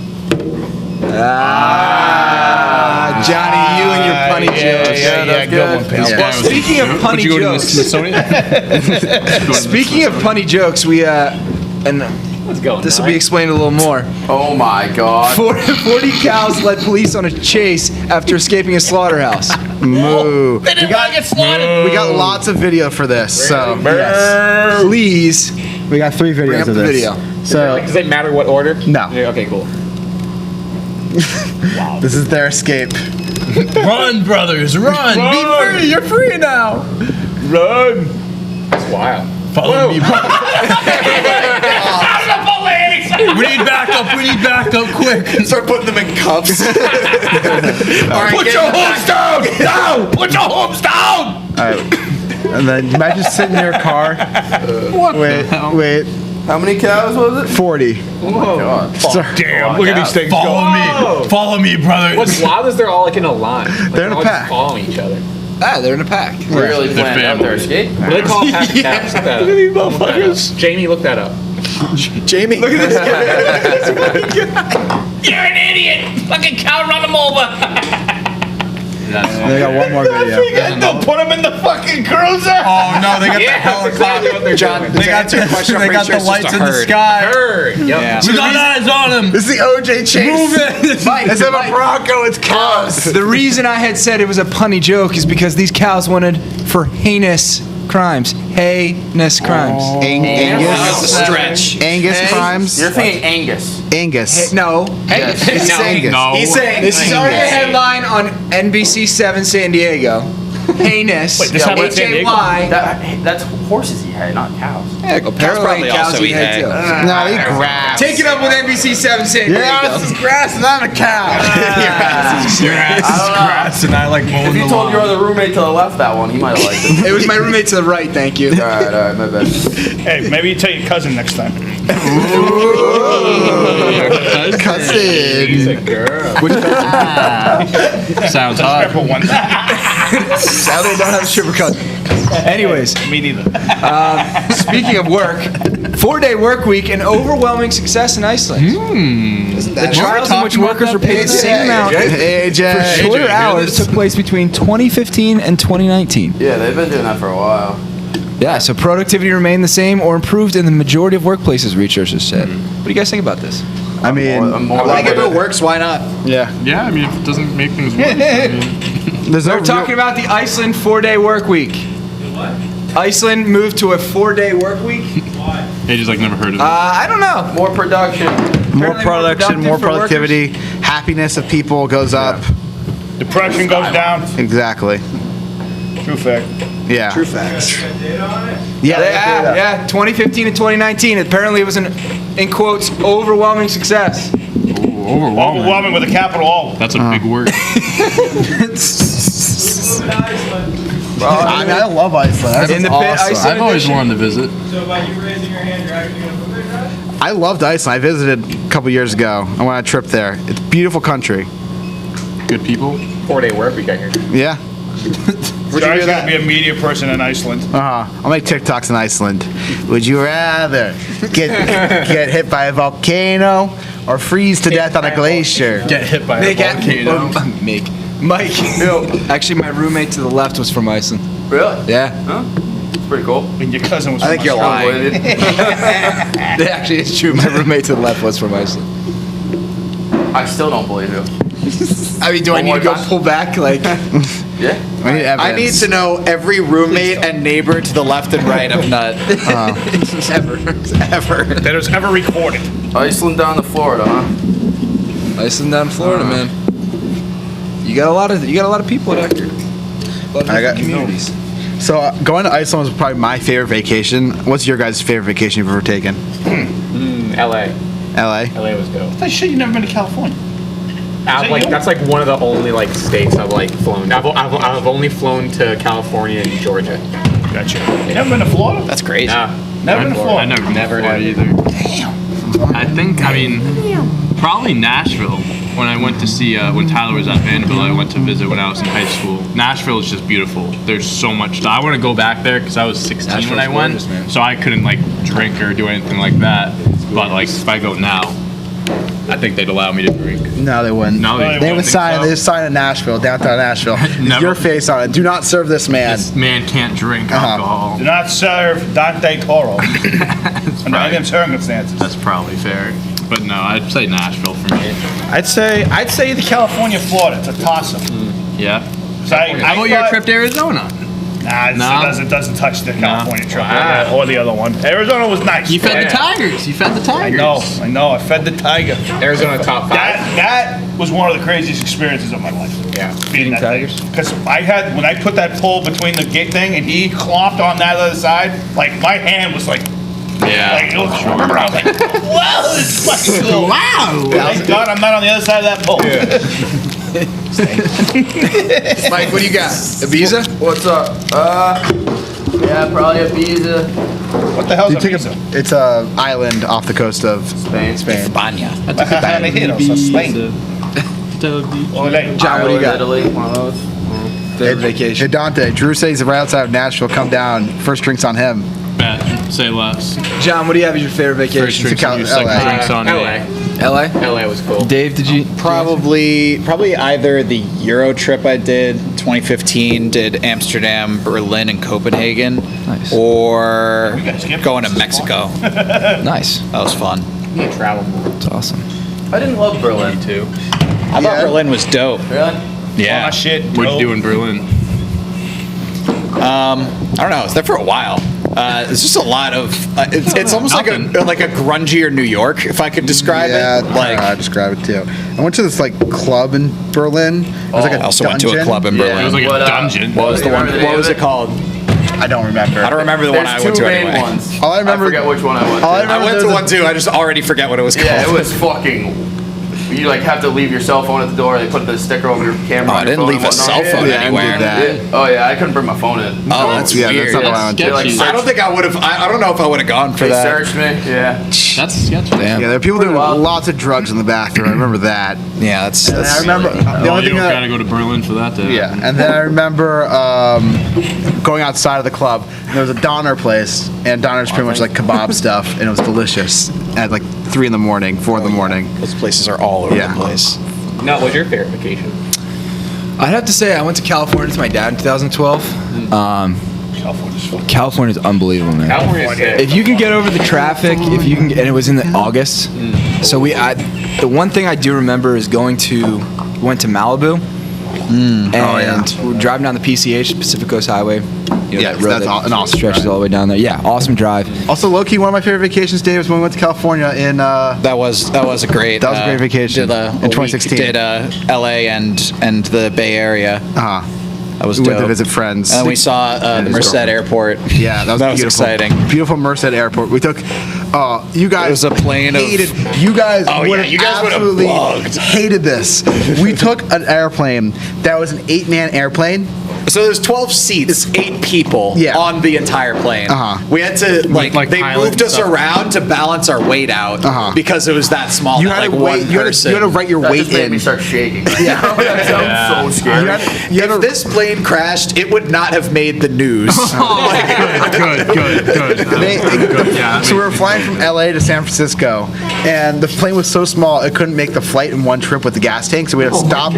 Johnny, you and your punny jokes. Yeah, good one, pal. Well, speaking of punny jokes, speaking of punny jokes, we and this will be explained a little more. Oh my God. 40 cows led police on a chase after escaping a slaughterhouse. Moo. They didn't want to get slaughtered. We got lots of video for this. So Yes. Please we got 3 videos bring up of the this. video. So Does it matter what order? No. Yeah, okay, cool. This is their escape. Run, brothers, run! Be free! You're free now! Run. That's wild. Follow me, brother. We need backup, quick! Start putting them in cuffs. Put your hooves down! Now! Put your hooves down! All right. And then imagine sitting in your car. Wait. How many cows was it? 40. Damn, look at these things Follow me, brother. What's wild is they're all like in a line. Like, They're in a all just pack. following each other. They're in a pack. Really planned out their escape? What do they call a pack of cows? Look at these motherfuckers. Jamie, look that up. Jamie. Look at this You're an idiot! Fucking cow, run them over! They got one more video. They'll put them in the fucking cruiser. Oh no, they got the helicopter. John, They got the lights in the sky. Herd. Yep. Yeah. We got eyes on him. This is the OJ chase. Move it. Instead of a Bronco, it's cows. The reason I had said it was a punny joke is because these cows wanted for heinous crimes. Heinous crimes. That's a stretch. Angus crimes. You're thinking Angus. Angus. No. It's Angus. No. He's saying this is already a headline on NBC7 San Diego. Heinous. Wait, this happened in San Diego? H-A-Y. That's horses he had, not cows. Apparently cows eat hay too. No, they grass. Take it up with NBC7 San Diego. Yeah, this is grass and I'm a cow. Your ass is grass, and I like mowing If you the told your lawn. other roommate to the left that one, he might have liked it. It was my roommate to the right, thank you. all right, my bad. Hey, maybe you tell your cousin next time. Cousin. He's a girl. Sounds hot. Triple one. Sadly, I don't have a stripper cut. Anyways, Me neither. speaking of work, 4-day work week and overwhelming success in Iceland. The trials in which workers were paid the same amount for AJ. shorter hours took place between 2015 and 2019. Yeah, they've been doing that for a while. Yeah, so productivity remained the same or improved in the majority of workplaces, researchers said. What do you guys think about this? I mean, Like if it works, why not? yeah. Yeah, I mean, if it doesn't make things worse. I mean, There's no We're talking about the Iceland 4-day work week. Iceland moved to a 4-day work week? they just like never heard of it. I don't know. More production. more Apparently production, more for workers. productivity, happiness of people goes up. Depression goes down. Exactly. True fact. Yeah. True facts. Yeah, 2015 and 2019. Apparently it was an, in quotes, overwhelming success. Overwhelming. Overwhelming with a capital O. That's a big word. I mean, I love Iceland. In the pit, awesome. Iceland I've always edition. wanted to visit. So by you raising your hand, you're actually gonna put it right? I loved Iceland. I visited a couple years ago. I went on a trip there. It's a beautiful country. Good people. 4-day work week, I hear. Yeah. Johnny's gonna be a media person in Iceland. I'll make TikToks in Iceland. Would you rather get hit by a volcano or freeze to death on a glacier? Get hit by a volcano. Mike. Actually, my roommate to the left was from Iceland. Really? Yeah. Huh? Pretty cool. And your cousin was I think from you're Australia. lying. It actually is true. My roommate to the left was from Iceland. I still don't believe you. I mean, do I One need more to go time? pull back? Like, Yeah. We need I need evidence. to know every roommate and neighbor to the left and right of Nut. Ever. That was ever recorded. Iceland down to Florida, huh? Iceland down in Florida, man. You got a lot of people out here. A lot of I got- different communities. So going to Iceland was probably my favorite vacation. What's your guys' favorite vacation you've ever taken? LA. LA. LA was dope. I shit, you never been to California. That's like one of the only like states I've like flown. I've only flown to California and Georgia. Gotcha. You never been to Florida? That's crazy. Nah. Never been to I Florida. never been to Never Florida did. either. Damn. I mean, probably Nashville. When I went to see, when Tyler was at Vanderbilt, I went to visit when I was in high school. Nashville is just beautiful. There's so much. I want to go back there because I was 16 when Nashville's I went, gorgeous, man. so I couldn't like drink or do anything like that. But like if I go now, I think they'd allow me to drink. No, they wouldn't. No, they They wouldn't would think sign. so. They sign in Nashville, downtown Nashville. Never. Your face on it. Do not serve this man. This man can't drink Uh-huh. alcohol. Do not serve Dante Toro under any circumstances. That's probably fair. But no, I'd say Nashville for me. I'd say either California, Florida. It's a toss-up. Yeah. I How about your thought- trip to Arizona? Nah, No. it doesn't touch the California trip Wow. or the other one. Arizona was nice. You fed Yeah. the tigers. You fed the I tigers. know. I fed the tiger. Arizona top 5. That was one of the craziest experiences of my life. Yeah. Feeding that tigers. Because when I put that pole between the gate thing and he clomped on that other side, like my hand was like, Yeah. it was, I was like, whoa, this is fucking cool. Wow. Thank God I'm not on the other side of that pole. Mike, what do you got? Ibiza? What's up? Yeah, probably Ibiza. What the hell is You a take visa? It's a island off the coast of Spain. Spania. Spain. Ole. John, what do you got? Italy, one of those. Favorite vacation. Hey Dante, Drew says he's right outside of Nashville. Come down. First drinks on him. Bet. Say less. John, what do you have as your favorite First vacation? drinks on you, LA. second drinks on me. LA. LA? LA was cool. Dave, did you? Probably either the Euro trip I did 2015, did Amsterdam, Berlin, and Copenhagen, Nice. or gotta skip going to this. Mexico. Nice. That was fun. You need to travel more. That's awesome. I didn't love Berlin too. I thought Berlin was dope. Really? Yeah. Oh, shit. What'd you do in Berlin? I don't know. I was there for a while. It's just a lot of. It's almost like Nothing. a grungier New York, if I could describe Yeah, it. Like I describe it too. I went to this like club in Berlin. It was like I a also went to a dungeon. club in Yeah. Berlin. It was like What, a dungeon. What was the one? Remember the What was name it of called? I don't remember. I don't remember the one There's I went two to main anyway. ones. All I remember- I forget which one I went All I to. remember- I went to There's one too. I just already forget what it was called. Yeah, it was fucking. You like have to leave your cell phone at the door. They put the sticker over your camera. Oh, I on your didn't phone leave and a cell whatnot. phone Yeah, I did anywhere. that. Yeah. Oh yeah, I couldn't bring my phone in. Oh, that's Yeah, weird. that's not what I went to. They, like, sketchy. I don't think I would have. I don't know if I would have gone for They that. searched me. Yeah. That's sketchy. Damn. Yeah, there are people doing wild. lots of drugs in the bathroom. I remember that. Yeah, that's. And I that's remember the Oh, only you thing don't that. gotta go to Berlin for that. Then. Yeah, and then I remember going outside of the club. And there was a Donner place, and Donner's pretty much like kebab stuff, and it was delicious. At like 3 in the morning, 4 in the morning. Those places are all over Yeah. the place. No, what's your favorite vacation? I'd have to say I went to California with my dad in 2012. California's fun. California's unbelievable, man. California's sick. If you can get over the traffic, if you can, and it was in the August. So the one thing I do remember is we went to Malibu, and we were driving down the PCH, Pacific Coast Highway. You know, Yeah, that road that's that an awesome stretches drive. all the way down there. Yeah, awesome drive. Also, low key, one of my favorite vacations, Dave, was when we went to California in. That was a great. That was a great vacation. Did a In week, 2016. Did L.A. and the Bay Area. That was We dope. went to visit friends. And then we saw the Merced Airport. Yeah, that was beautiful. exciting. Beautiful Merced Airport. We took. You guys. It was a plane of- hated. You guys. Oh, yeah, would have you guys would have absolutely bugged. hated this. We took an airplane that was an 8-man airplane. So there's 12 seats, 8 people Yeah. on the entire plane. We had to like they pilot moved us stuff. around to balance our weight out because it was that small. You that, had like to wait. one You person. had to write your That weight just made in. me start shaking. Yeah. That sounds so scary. If this plane crashed, it would not have made the news. Good. So we were flying from LA to San Francisco, and the plane was so small it couldn't make the flight in one trip with the gas tank. So we had to stop.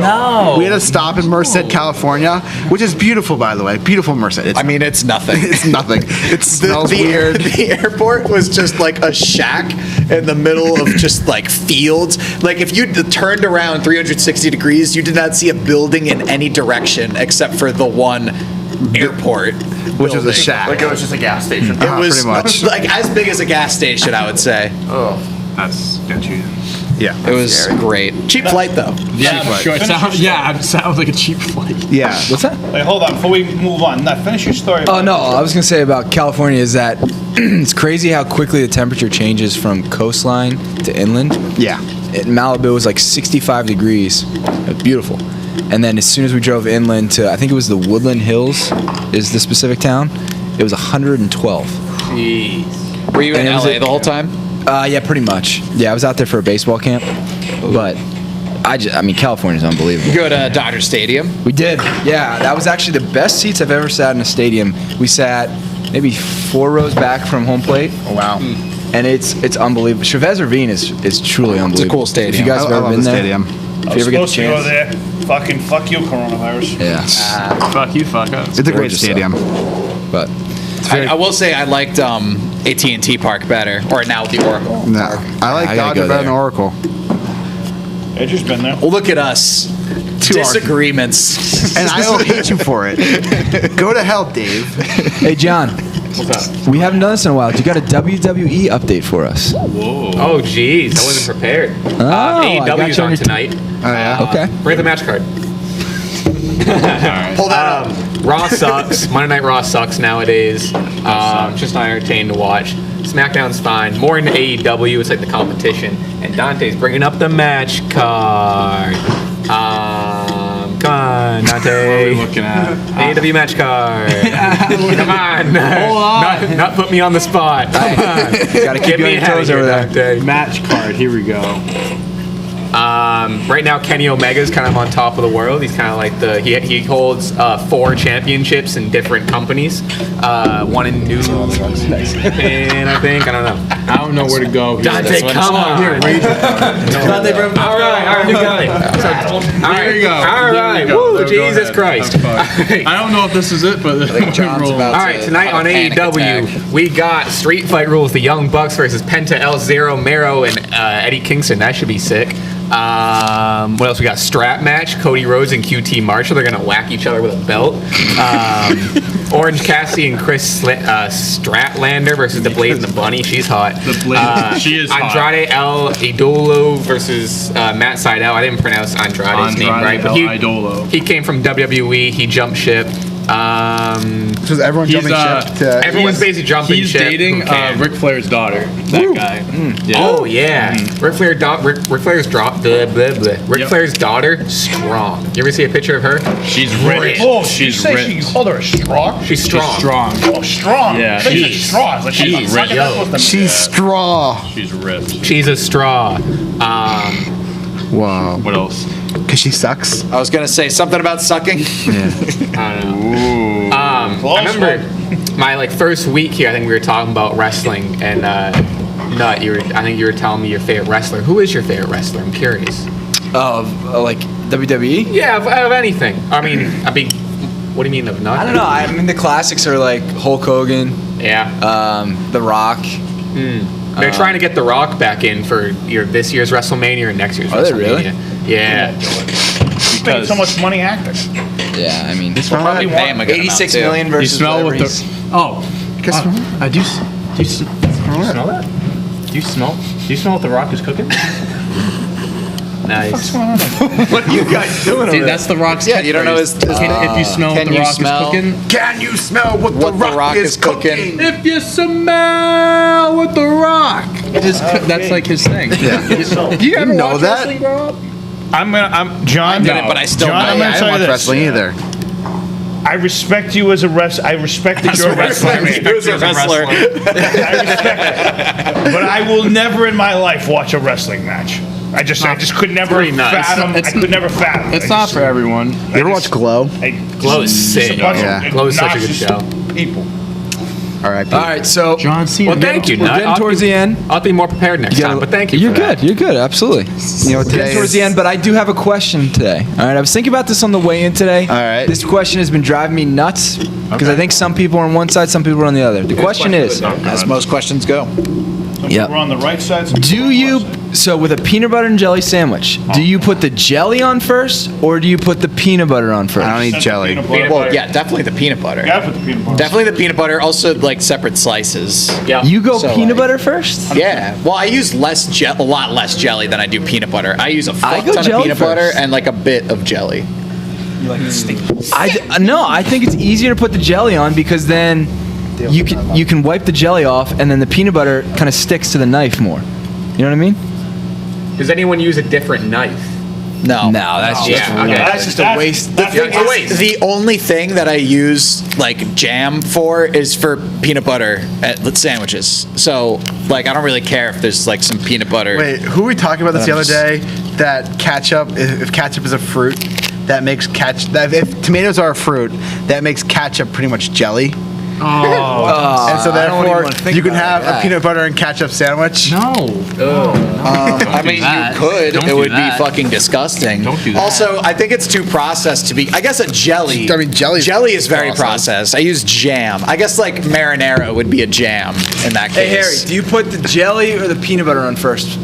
We had to stop in Merced, California, which is beautiful, by the way. Beautiful Merced. I mean, it's nothing. It's nothing. It smells weird. The airport was just like a shack in the middle of just like fields. Like if you turned around 360 degrees, you did not see a building in any direction except for the one airport, Which is a shack. Like it was just a gas station. It was pretty much. like as big as a gas station, I would say. Oh. That's sketchy. Yeah. It was great. Cheap flight though. Yeah, flight. sure. It sounds like a cheap flight. Yeah. What's that? Wait, hold on. Before we move on, finish your story. Oh no, I was gonna say about California is that it's crazy how quickly the temperature changes from coastline to inland. Yeah. In Malibu it was like 65 degrees. It was beautiful. And then as soon as we drove inland to, I think it was the Woodland Hills, is the specific town. It was 112. Jeez. Were you in And it was LA the whole time? Yeah, pretty much. Yeah, I was out there for a baseball camp, but I mean, California's unbelievable. You go to Dodger Stadium? We did. Yeah, that was actually the best seats I've ever sat in a stadium. We sat maybe 4 rows back from home plate. Oh, wow. And it's unbelievable. Chavez Ravine is truly unbelievable. cool stadium. If you guys I have ever love been the there, stadium. if you ever get the supposed to go chance. there. Fuck you, coronavirus. Yeah, Fuck you, fuck us. It's a great gorgeous, stadium. but I will say I liked AT&T Park better, or now the Oracle. No. Park. I like I gotta Dodger go better than there. Oracle. Edge been there. Look at us. Disagreements. And I don't hate you for it. Go to hell, Dave. hey John, What's up? we haven't done this in a while. You got a WWE update for us? Whoa. Oh, jeez. I wasn't prepared. I got AEW's you on on your tonight. Oh, yeah? Okay. Bring the match card. Pull that up. Raw sucks. Monday Night Raw sucks nowadays. Just not entertaining to watch. SmackDown's fine. More into AEW. It's like the competition. And Dante's bringing up the match card. Come on, What are Dante. we looking at? AEW match card. Come on. Hold on. Not put me on the spot. Come on. Gotta keep Get you on me your ahead of toes here, over there. Dante. Match card. Here we go. Right now, Kenny Omega's kind of on top of the world. He's kind of like he holds 4 championships in different companies. One in New Japan, I think. I don't know. I don't know where to go. Here. Dante, That's what come it's- on. Dante, bro. All right, we got it. There you go. All There right. you go. Woo, Go Jesus ahead. Christ. Have fun. I don't know if this is it, but John's about All right, tonight on AEW, we got Street Fight Rules, the Young Bucks versus Penta, El Zero, Mero, and Eddie Kingston. That should be sick. What else we got? Strap match, Cody Rhodes and QT Marshall. They're gonna whack each other with a belt. Orange Cassidy and Chris Stratlander versus the Blade and the Bunny. She's hot. The Blade- she is hot. Andrade El Idolo versus Matt Sydal. I didn't pronounce Andrade's name right, but Idolo. he came from WWE. He jumped ship. So is everyone He's, jumping ship to... Everyone's basically jumping He's ship. dating who can. Ric Flair's daughter. That guy. Yeah. Oh yeah, Ric Flair's Ric Flair's daughter, strong. You ever see a picture of her? She's rich. Oh, She's say rich. she called her a strong? She's strong. Strong. Oh, strong. Yeah. I think she's She's- strong. Like she's she's sucking yo. up with them. She's straw. She's ripped. She's a straw. Whoa. What else? Because she sucks. I was gonna say something about sucking. I don't know. Ooh. I remember my first week here. I think we were talking about wrestling, and Nut, I think you were telling me your favorite wrestler. Who is your favorite wrestler? I'm curious. Like WWE? Yeah, of anything. I mean, what do you mean of Nut? I don't know. I mean, the classics are like Hulk Hogan, Yeah. The Rock. They're trying to get The Rock back in for this year's WrestleMania or next year's Are they WrestleMania. really? Yeah. She's made so much money acting. Yeah, I mean, Probably Pay him a good amount, 86 too. million You versus smell whatever what the? he's- Oh. Do you Smell that? Do you smell what the Rock is cooking? Nice. What are you guys doing over See, there? that's the Rock's. Yeah, you don't know his. If you smell what Can the you Rock smell? is cooking. Can you smell what What the Rock is cooking? If you smell what the Rock is, that's like his thing. Yeah. You ever know watch that? wrestling grow up? I'm John. I didn't, but I still John, know. I'm gonna I tell don't you watch this. wrestling either. I respect you as a wrestler. I respect that you're a wrestler. He was a wrestler. I respect it. But I will never in my life watch a wrestling match. I just could never pretty nuts. fathom. It's- I could never fathom. It's not for everyone. You ever watch Glow? Glow is sick. Just a bunch of Yeah. Glow is such a good obnoxious show. People. All right. All right, so John Cena. Well, thank you. We're getting towards the end. I'll be more prepared next time, but thank you. You're for that. good. You're good. Absolutely. You know, We're getting towards the end, but I do have a question today. All right, I was thinking about this on the way in today. All right. This question has been driving me nuts because I think some people are on one side, some people are on the other. The question is, As most questions go. Yep. We're on the right side. some do people on the you, left side. so with a peanut butter and jelly sandwich, do you put the jelly on first or do you put the peanut butter on first? I don't eat Send the jelly. peanut butter. Well, yeah, definitely the peanut butter. Yeah, I put the peanut butter. Definitely the peanut butter. Also, like separate slices. Yeah. You go So, peanut like- butter first? Yeah. Well, I use a lot less jelly than I do peanut butter. I use a I fuck go ton of jelly peanut first. butter and like a bit of jelly. No, I think it's easier to put the jelly on because then you can wipe the jelly off and then the peanut butter kind of sticks to the knife more. You know what I mean? Does anyone use a different knife? No. that's just- Yeah, okay. that's just a waste. That's Yeah, it's a waste. The only thing that I use like jam for is for peanut butter at sandwiches. So like I don't really care if there's like some peanut butter. Wait, who were we talking about this the I'm other day? That ketchup, if ketchup is a fruit, that makes if tomatoes are a fruit, that makes ketchup pretty much jelly. And so I don't even therefore, wanna think you can about have that. a peanut butter and ketchup sandwich. No. I mean, that. you could. Don't It do would that. be fucking disgusting. Don't do that. Also, I think it's too processed to be. I guess a jelly. I mean, jelly's Jelly is very processed. processed. I use jam. I guess like marinara would be a jam in that Hey Harry, case. do you put the jelly or the peanut butter on first?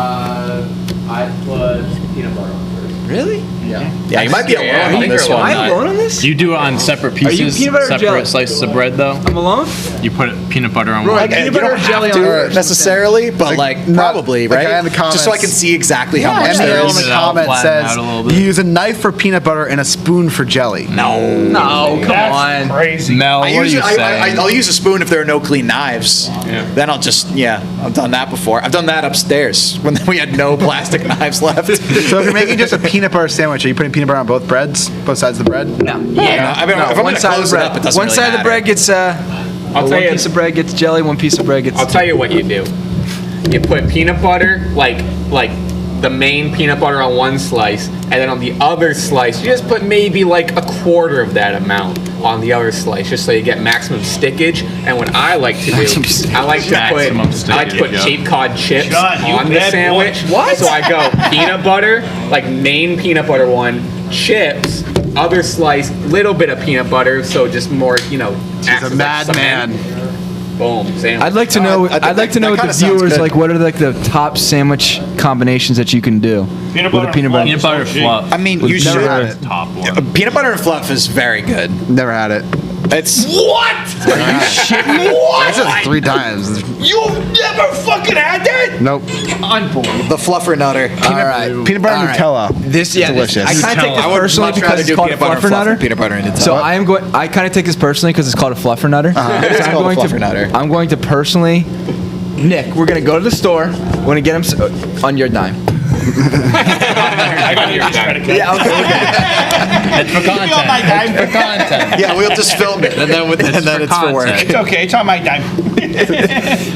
I put peanut butter on first. Really? Yeah, you might be alone Yeah, I on think this you're Am one. I alone on this? You do it on separate you pieces, peanut butter or separate jelly? slices of bread, though. I'm alone? You put peanut butter on Like one. peanut You butter or don't jelly have on to first? necessarily, but like no, probably, the right? guy in the Just so I comments- can see exactly how Yeah, much and there Neil in is. the It out, comment flatten says out a little bit. you use a knife for peanut butter and a spoon for jelly. No, come That's on. crazy. Mel, what are you saying? I'll use a spoon if there are no clean knives. Yeah. Then I'll just, I've done that before. I've done that upstairs when we had no plastic knives left. So if you're making just a peanut butter sandwich, are you putting peanut butter on both breads, both sides of the bread? No. Yeah, I mean, if I'm one gonna side of close the it bread. up, it doesn't One really side of the matter. bread gets I'll tell one you. piece of bread gets jelly, one piece of bread gets. I'll tell you what you do. You put peanut butter, like the main peanut butter on one slice, and then on the other slice, you just put maybe like a quarter of that amount on the other slice, just so you get maximum stickage. And what I like to do, I like to Maximum put stickage, Cape Cod chips John, you on the bad sandwich. boy. What? So I go peanut butter, like main peanut butter one, chips, other slice, little bit of peanut butter, so just more, He's acts a as like madman. cement. Boom, sandwich. I'd like to know. I think I'd like to that know with the kinda sounds viewers, good. like, what are like the top sandwich combinations that you can do Peanut with butter a peanut and butter. Peanut butter fluff. I mean, We've you never should. had it. Top one. Peanut butter and fluff is very good. Never had it. It's What? Shitting me? That's just 3 times. You've never fucking had that? Nope. the fluffer nutter. All right. Peanut butter All and right. Nutella. This, yeah, this, Delicious. I kind of take this I would personally much rather because it's do called a peanut butter and fluffer fluff nutter. than peanut butter and Nutella. So I am going. I kind of take this personally because it's called a fluffer nutter. So It's I'm called a going fluffer nutter. I'm going to personally, Nick. We're gonna go to the store. We're gonna get them on your dime. I got your credit card. Yeah. Okay. It's for content. on my dime. It's for content. Yeah, we'll just film it, and then it's for work. content. It's okay. It's on my dime.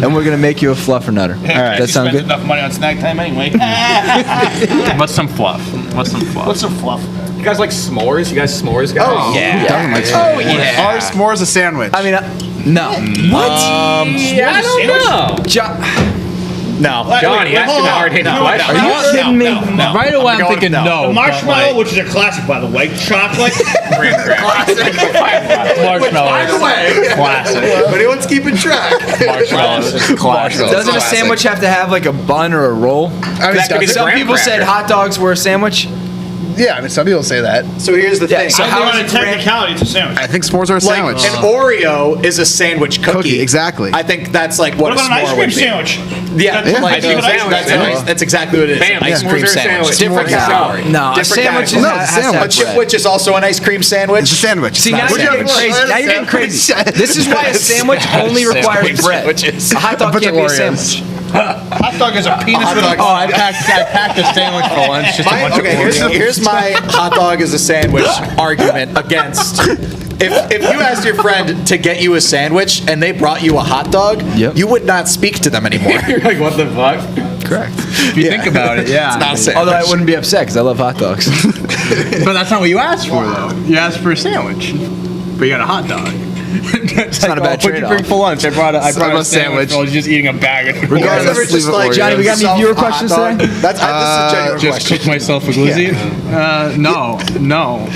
And we're gonna make you a fluffer nutter. All right. That sound Spent good? enough money on snack time anyway. What's some fluff? What's some fluff? What's some fluff? You guys like s'mores? You guys s'mores guys? Oh, yeah. Doesn't like Oh, yeah. Are s'mores a sandwich? I mean, no. What? Yeah, I don't know. No. Johnny, ask him a hard-hitting question. Are you kidding me? Right away, I'm thinking The no. marshmallow, which is a classic, by the way. Chocolate. Marshmallows. Classic. But anyone's keeping track. Marshmallows. Classic. Doesn't a sandwich have to have like a bun or a roll? That could be the Some graham people said cracker. hot dogs were a sandwich. Yeah, I mean, some people say that. So here's the thing. so How how on is a it graham? technicality, it's a sandwich. I think s'mores are a Like sandwich. an Oreo is a sandwich cookie. Cookie, exactly. I think that's like what, What about an a ice s'more cream would be. sandwich? Yeah, That's like ice cream sandwich. that's exactly what it is. Bam, An ice s'mores cream are a sandwich. sandwich. Different S'mores are category. No, a Different sandwich category. is No, has it's to have A bread. chipwich is also an ice cream sandwich. It's a sandwich. See, It's now not a you're getting sandwich. crazy. Now you're getting crazy. This is why a sandwich only requires bread. Sandwiches. A hot dog bunch can't of be a Oreos. sandwich. Hot dog is a penis with a... Oh, I packed a sandwich for lunch. Just a bunch Okay, of here's my hot dog is a sandwich argument against. If you asked your friend to get you a sandwich and they brought you a hot dog, Yep. you would not speak to them anymore. You're like, what the fuck? Correct. If you think about it, yeah. It's not a sandwich. Although I wouldn't be upset because I love hot dogs. But that's not what you asked for, though. You asked for a sandwich. But you got a hot dog. It's not a bad What'd you bring trade-off. for lunch? I brought a sandwich. sandwich. I was just eating a bag of You guys ever just like Johnny, we got any viewer questions today? That's this is a genuine just question. cook myself a glizzy? No.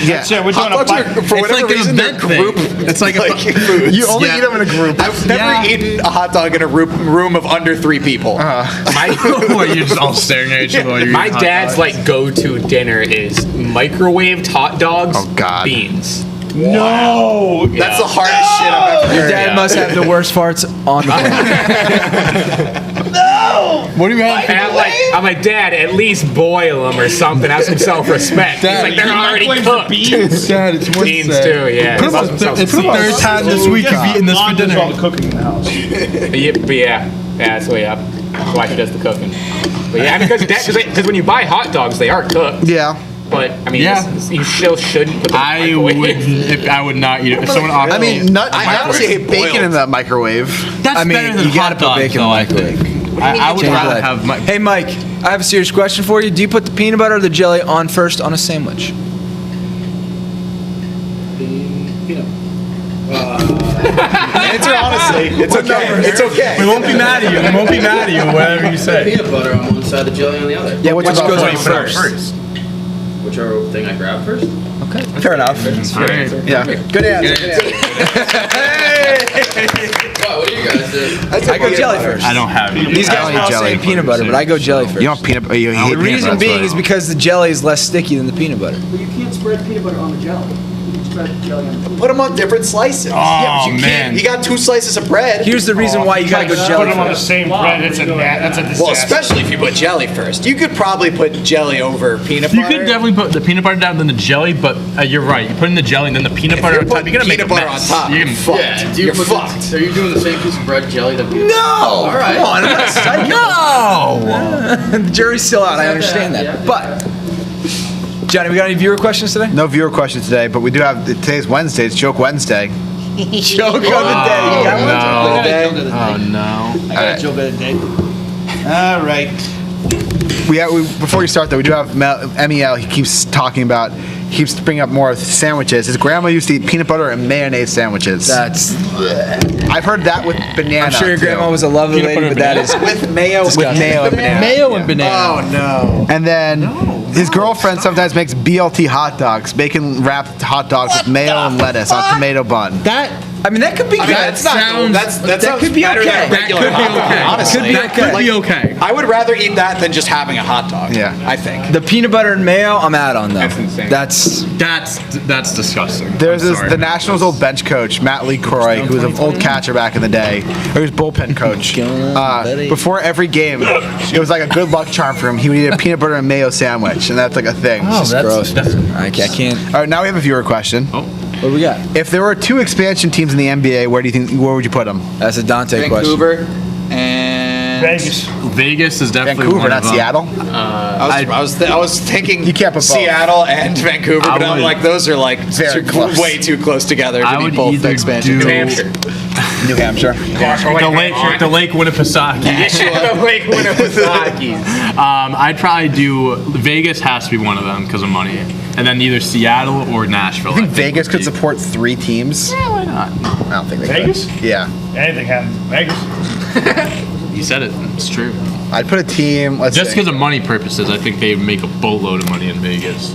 Yeah. So we're doing Hot a dogs are, for It's whatever like an reason, they're event thing. group. It's like a foods. You only eat them in a group. I've never eaten a hot dog in a room of under 3 people. You're just all staring at each other while you're My eating hot dad's dogs. like go-to dinner is microwaved hot dogs, Oh, God. beans. No. That's the hardest shit I've ever Your heard. dad must have the worst farts on the planet. What do you have? And I'm like, Dad, at least boil them or something. Have some self-respect. He's like, they're already cooked. Dad, it's Beans too, yeah. It's the third time this week you've eaten this for Mom does all dinner. the cooking in the house. But yeah, that's the way up. That's why she does the cooking. But yeah, because when you buy hot dogs, they are cooked. Yeah. But I mean, Yeah. you still shouldn't put them in the microwave. I would not eat it. If someone offered I mean, I honestly hate bacon boiled. in the microwave. that's I mean, better than you gotta hot put dogs, bacon in though, the I think. I would Change rather that. have my. Hey, Mike, I have a serious question for you. Do you put the peanut butter or the jelly on first on a sandwich? Answer honestly. It's okay. It's okay. We won't be mad at you. We won't be mad at you. Whatever you say. Peanut butter on one side, the jelly on the other. Yeah, which Which goes on First. first? Whichever thing I grab first. Fair enough. Yeah. Good answer. What do you guys do? I go jelly first. I don't have it. These guys I are don't all eat jelly. saying peanut butter, but I go jelly first. You don't peanut butter. You hate The peanut reason butter. being is because the jelly is less sticky than the peanut butter. But you can't spread peanut butter on the jelly. You can spread the jelly on the peanut Put them on different slices. Oh, but you man. can't. You got 2 slices of bread. Here's the reason why you gotta go Put jelly them on the first. same bread. That's a disaster. Well, especially if you put jelly first. You could probably put jelly over peanut You butter. could definitely put the peanut butter down, then the jelly, but you're right. You put in the jelly, and then the peanut If butter you're on top. putting You're gonna make a peanut butter on mess. top. You're You're gonna- fucked. Yeah, do you You're put fucked. Are you doing the same piece of bread jelly that peanut butter? No! All right. Come on, I'm not psycho. No! The jury's still out, I understand that. But, Johnny, we got any viewer questions today? No viewer questions today, but we do have. Today's Wednesday. It's Joke Wednesday. Joke of the day. You got one? Oh no. I got a joke of the day. All right. Before you start though, we do have MEL. He keeps talking about. He keeps bringing up more sandwiches. His grandma used to eat peanut butter and mayonnaise sandwiches. That's. I've heard that with banana. I'm sure your too. grandma was a lovely Peanut lady, butter but that and is. With mayo. with mayo and banana. Mayo and banana. Oh no. And then his girlfriend sometimes makes BLT hot dogs, bacon wrapped hot dogs with mayo and lettuce on a tomato bun. I mean, that could be good. That's not. That sounds could be better okay. than That regular could be hot dog, okay. Honestly, Could be okay. Could be okay. I would rather eat that than just having a hot dog. Yeah. I think. The peanut butter and mayo, I'm out on though. That's insane. That's disgusting. There's I'm this, sorry. the Nationals' old bench coach, Matt Lee Croy, who was an old catcher back in the day. He was bullpen coach. Before every game, it was like a good luck charm for him. He would eat a peanut butter and mayo sandwich, and that's like a thing. That's gross. I can't. All right, now we have a viewer question. What do we got? If there were 2 expansion teams in the NBA, where would you put them? That's a Dante question. Vancouver and Vegas. Vegas is definitely Vancouver, one not of them. Seattle. I was thinking You can't put both. Seattle and Vancouver, but I'm would- like those are like Very close. way too close together I to be would both either expansion. do- New Hampshire. New Hampshire. The Lake Winnipesaukee. The Lake Winnipesaukee. I'd probably do Vegas. Has to be one of them because of money, and then either Seattle or Nashville. I think Vegas could support 3 teams. Yeah, why not? I don't think they Vegas? could. Yeah. Anything happens in Vegas. You said it. It's true. I'd put a team. Let's Just see. because of money purposes, I think they make a boatload of money in Vegas.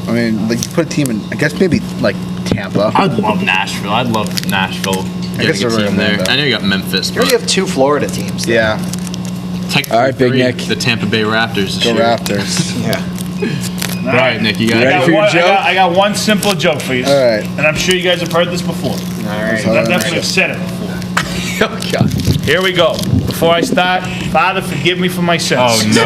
I mean, like, put a team in. I guess maybe like Tampa. I'd love Nashville. I'd love Nashville. guess Getting a they're team really there. good. I know you got Memphis, You already but have 2 Florida teams. Yeah. technically All right, Big 3, Nick. the Tampa Bay Raptors. This Go year. Raptors. All right, Nick, you got I it. got, one, I got one simple joke for you. All right. And I'm sure you guys have heard this before. All right. I definitely have said it before. Oh, God. Here we go. Before I start, Father, forgive me for my sins. Oh no!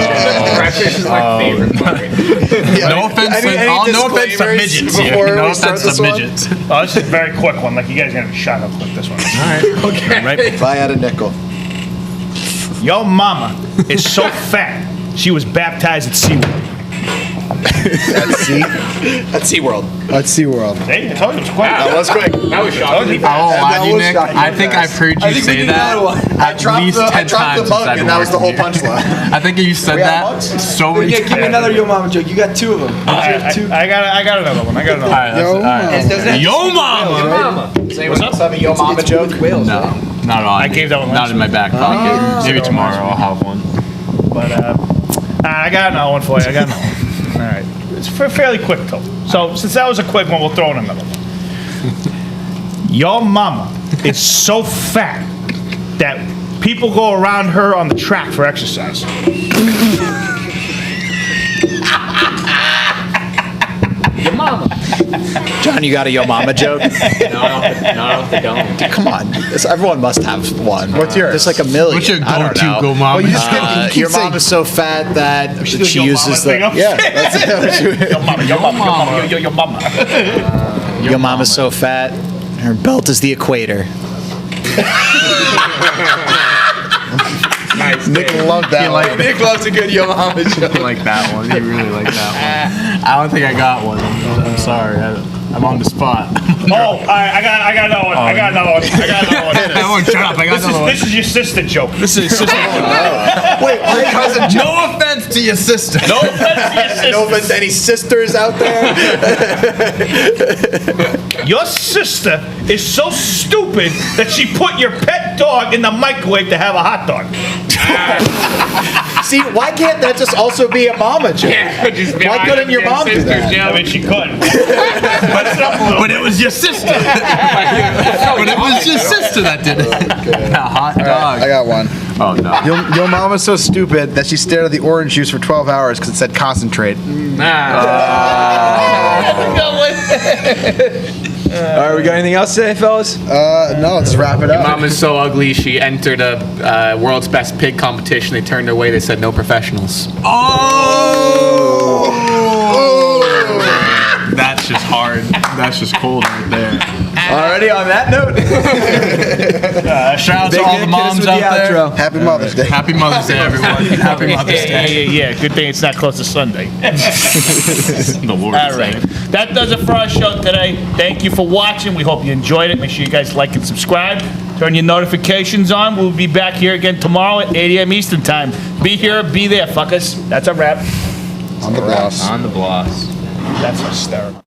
Breakfast is my favorite part. No offense, Any no offense to disclaimers midgets here. before No we start offense this to one? midgets. Oh, this is a very quick one. Like, you guys are going to be shot up quick, this one. Okay. Right? If I had a nickel. Your mama is so fat, she was baptized at SeaWorld. At SeaWorld. At SeaWorld. Hey, I told you it was quick. That was quick. That was shocking. Oh, have you, was Nick? shocking. I think I've heard you say that at least 10 I dropped times the since mug, I've and been that was the whole working here. punchline. I think you said We got that mugs? so many Yeah, times. give me another Yo Mama joke. You got two of them. I got another one. I got another All one. right, Yo, all right. Doesn't have Yo to mama! What's up? Have a Yo Mama joke? Whales, No, right? not on. I gave that one Not last in my back pocket. Maybe tomorrow I'll have one. But I got another one for you. I got another one. All right. It's fairly quick, though. So since that was a quick one, we'll throw in another one. Your mama is so fat that people go around her on the track for exercise. Your mama. John, you got a Yo Mama joke? No, they don't. Come on. Everyone must have one. What's yours? There's like a million. What's your I don't go-to know. go mama? Well, you just keep Your saying- mom is so fat that she Yo uses Mama the. thing. Yeah, that's it. Your mama, your mama, your mama, your mama. Your mom is so fat, her belt is the equator. Nick loved that one. Nick loves a good Yo Mama joke. I like that one. He really liked that one. I don't think I got one. I'm sorry. I'm on the spot. Oh, all right, I got another one. I got another one. I got another one. Everyone shut up. I got another one. This is your sister joke. This is sister. Wait, my cousin Joe. No offense to your sister. No offense to your sister. No offense to any sisters out there. Your sister is so stupid that she put your pet dog in the microwave to have a hot dog. See, why can't that just also be a mama joke? Why couldn't your mom do that? I mean, she could. But it was your sister. But it was your sister that did it. A hot dog. I got one. Oh no. Your mama's so stupid that she stared at the orange juice for 12 hours because it said concentrate. All right, we got anything else today, fellas? No, let's wrap it up. Mom is so ugly, she entered a world's best pig competition. They turned her away. They said no professionals. Oh! That's just hard. That's just cold right there. Alrighty, on that note. Shout out to Big all Nick, the hit us moms with the out there. outro. Happy Mother's Day. Happy Mother's Day, everyone. Happy Mother's Day. Yeah. Good thing it's not close to Sunday. The Lord. All right. That does it for our show today. Thank you for watching. We hope you enjoyed it. Make sure you guys like and subscribe. Turn your notifications on. We'll be back here again tomorrow at 8 a.m. Eastern Time. Be here, be there, fuckers. That's a wrap. On the blouse. On the bloss. That's hysterical.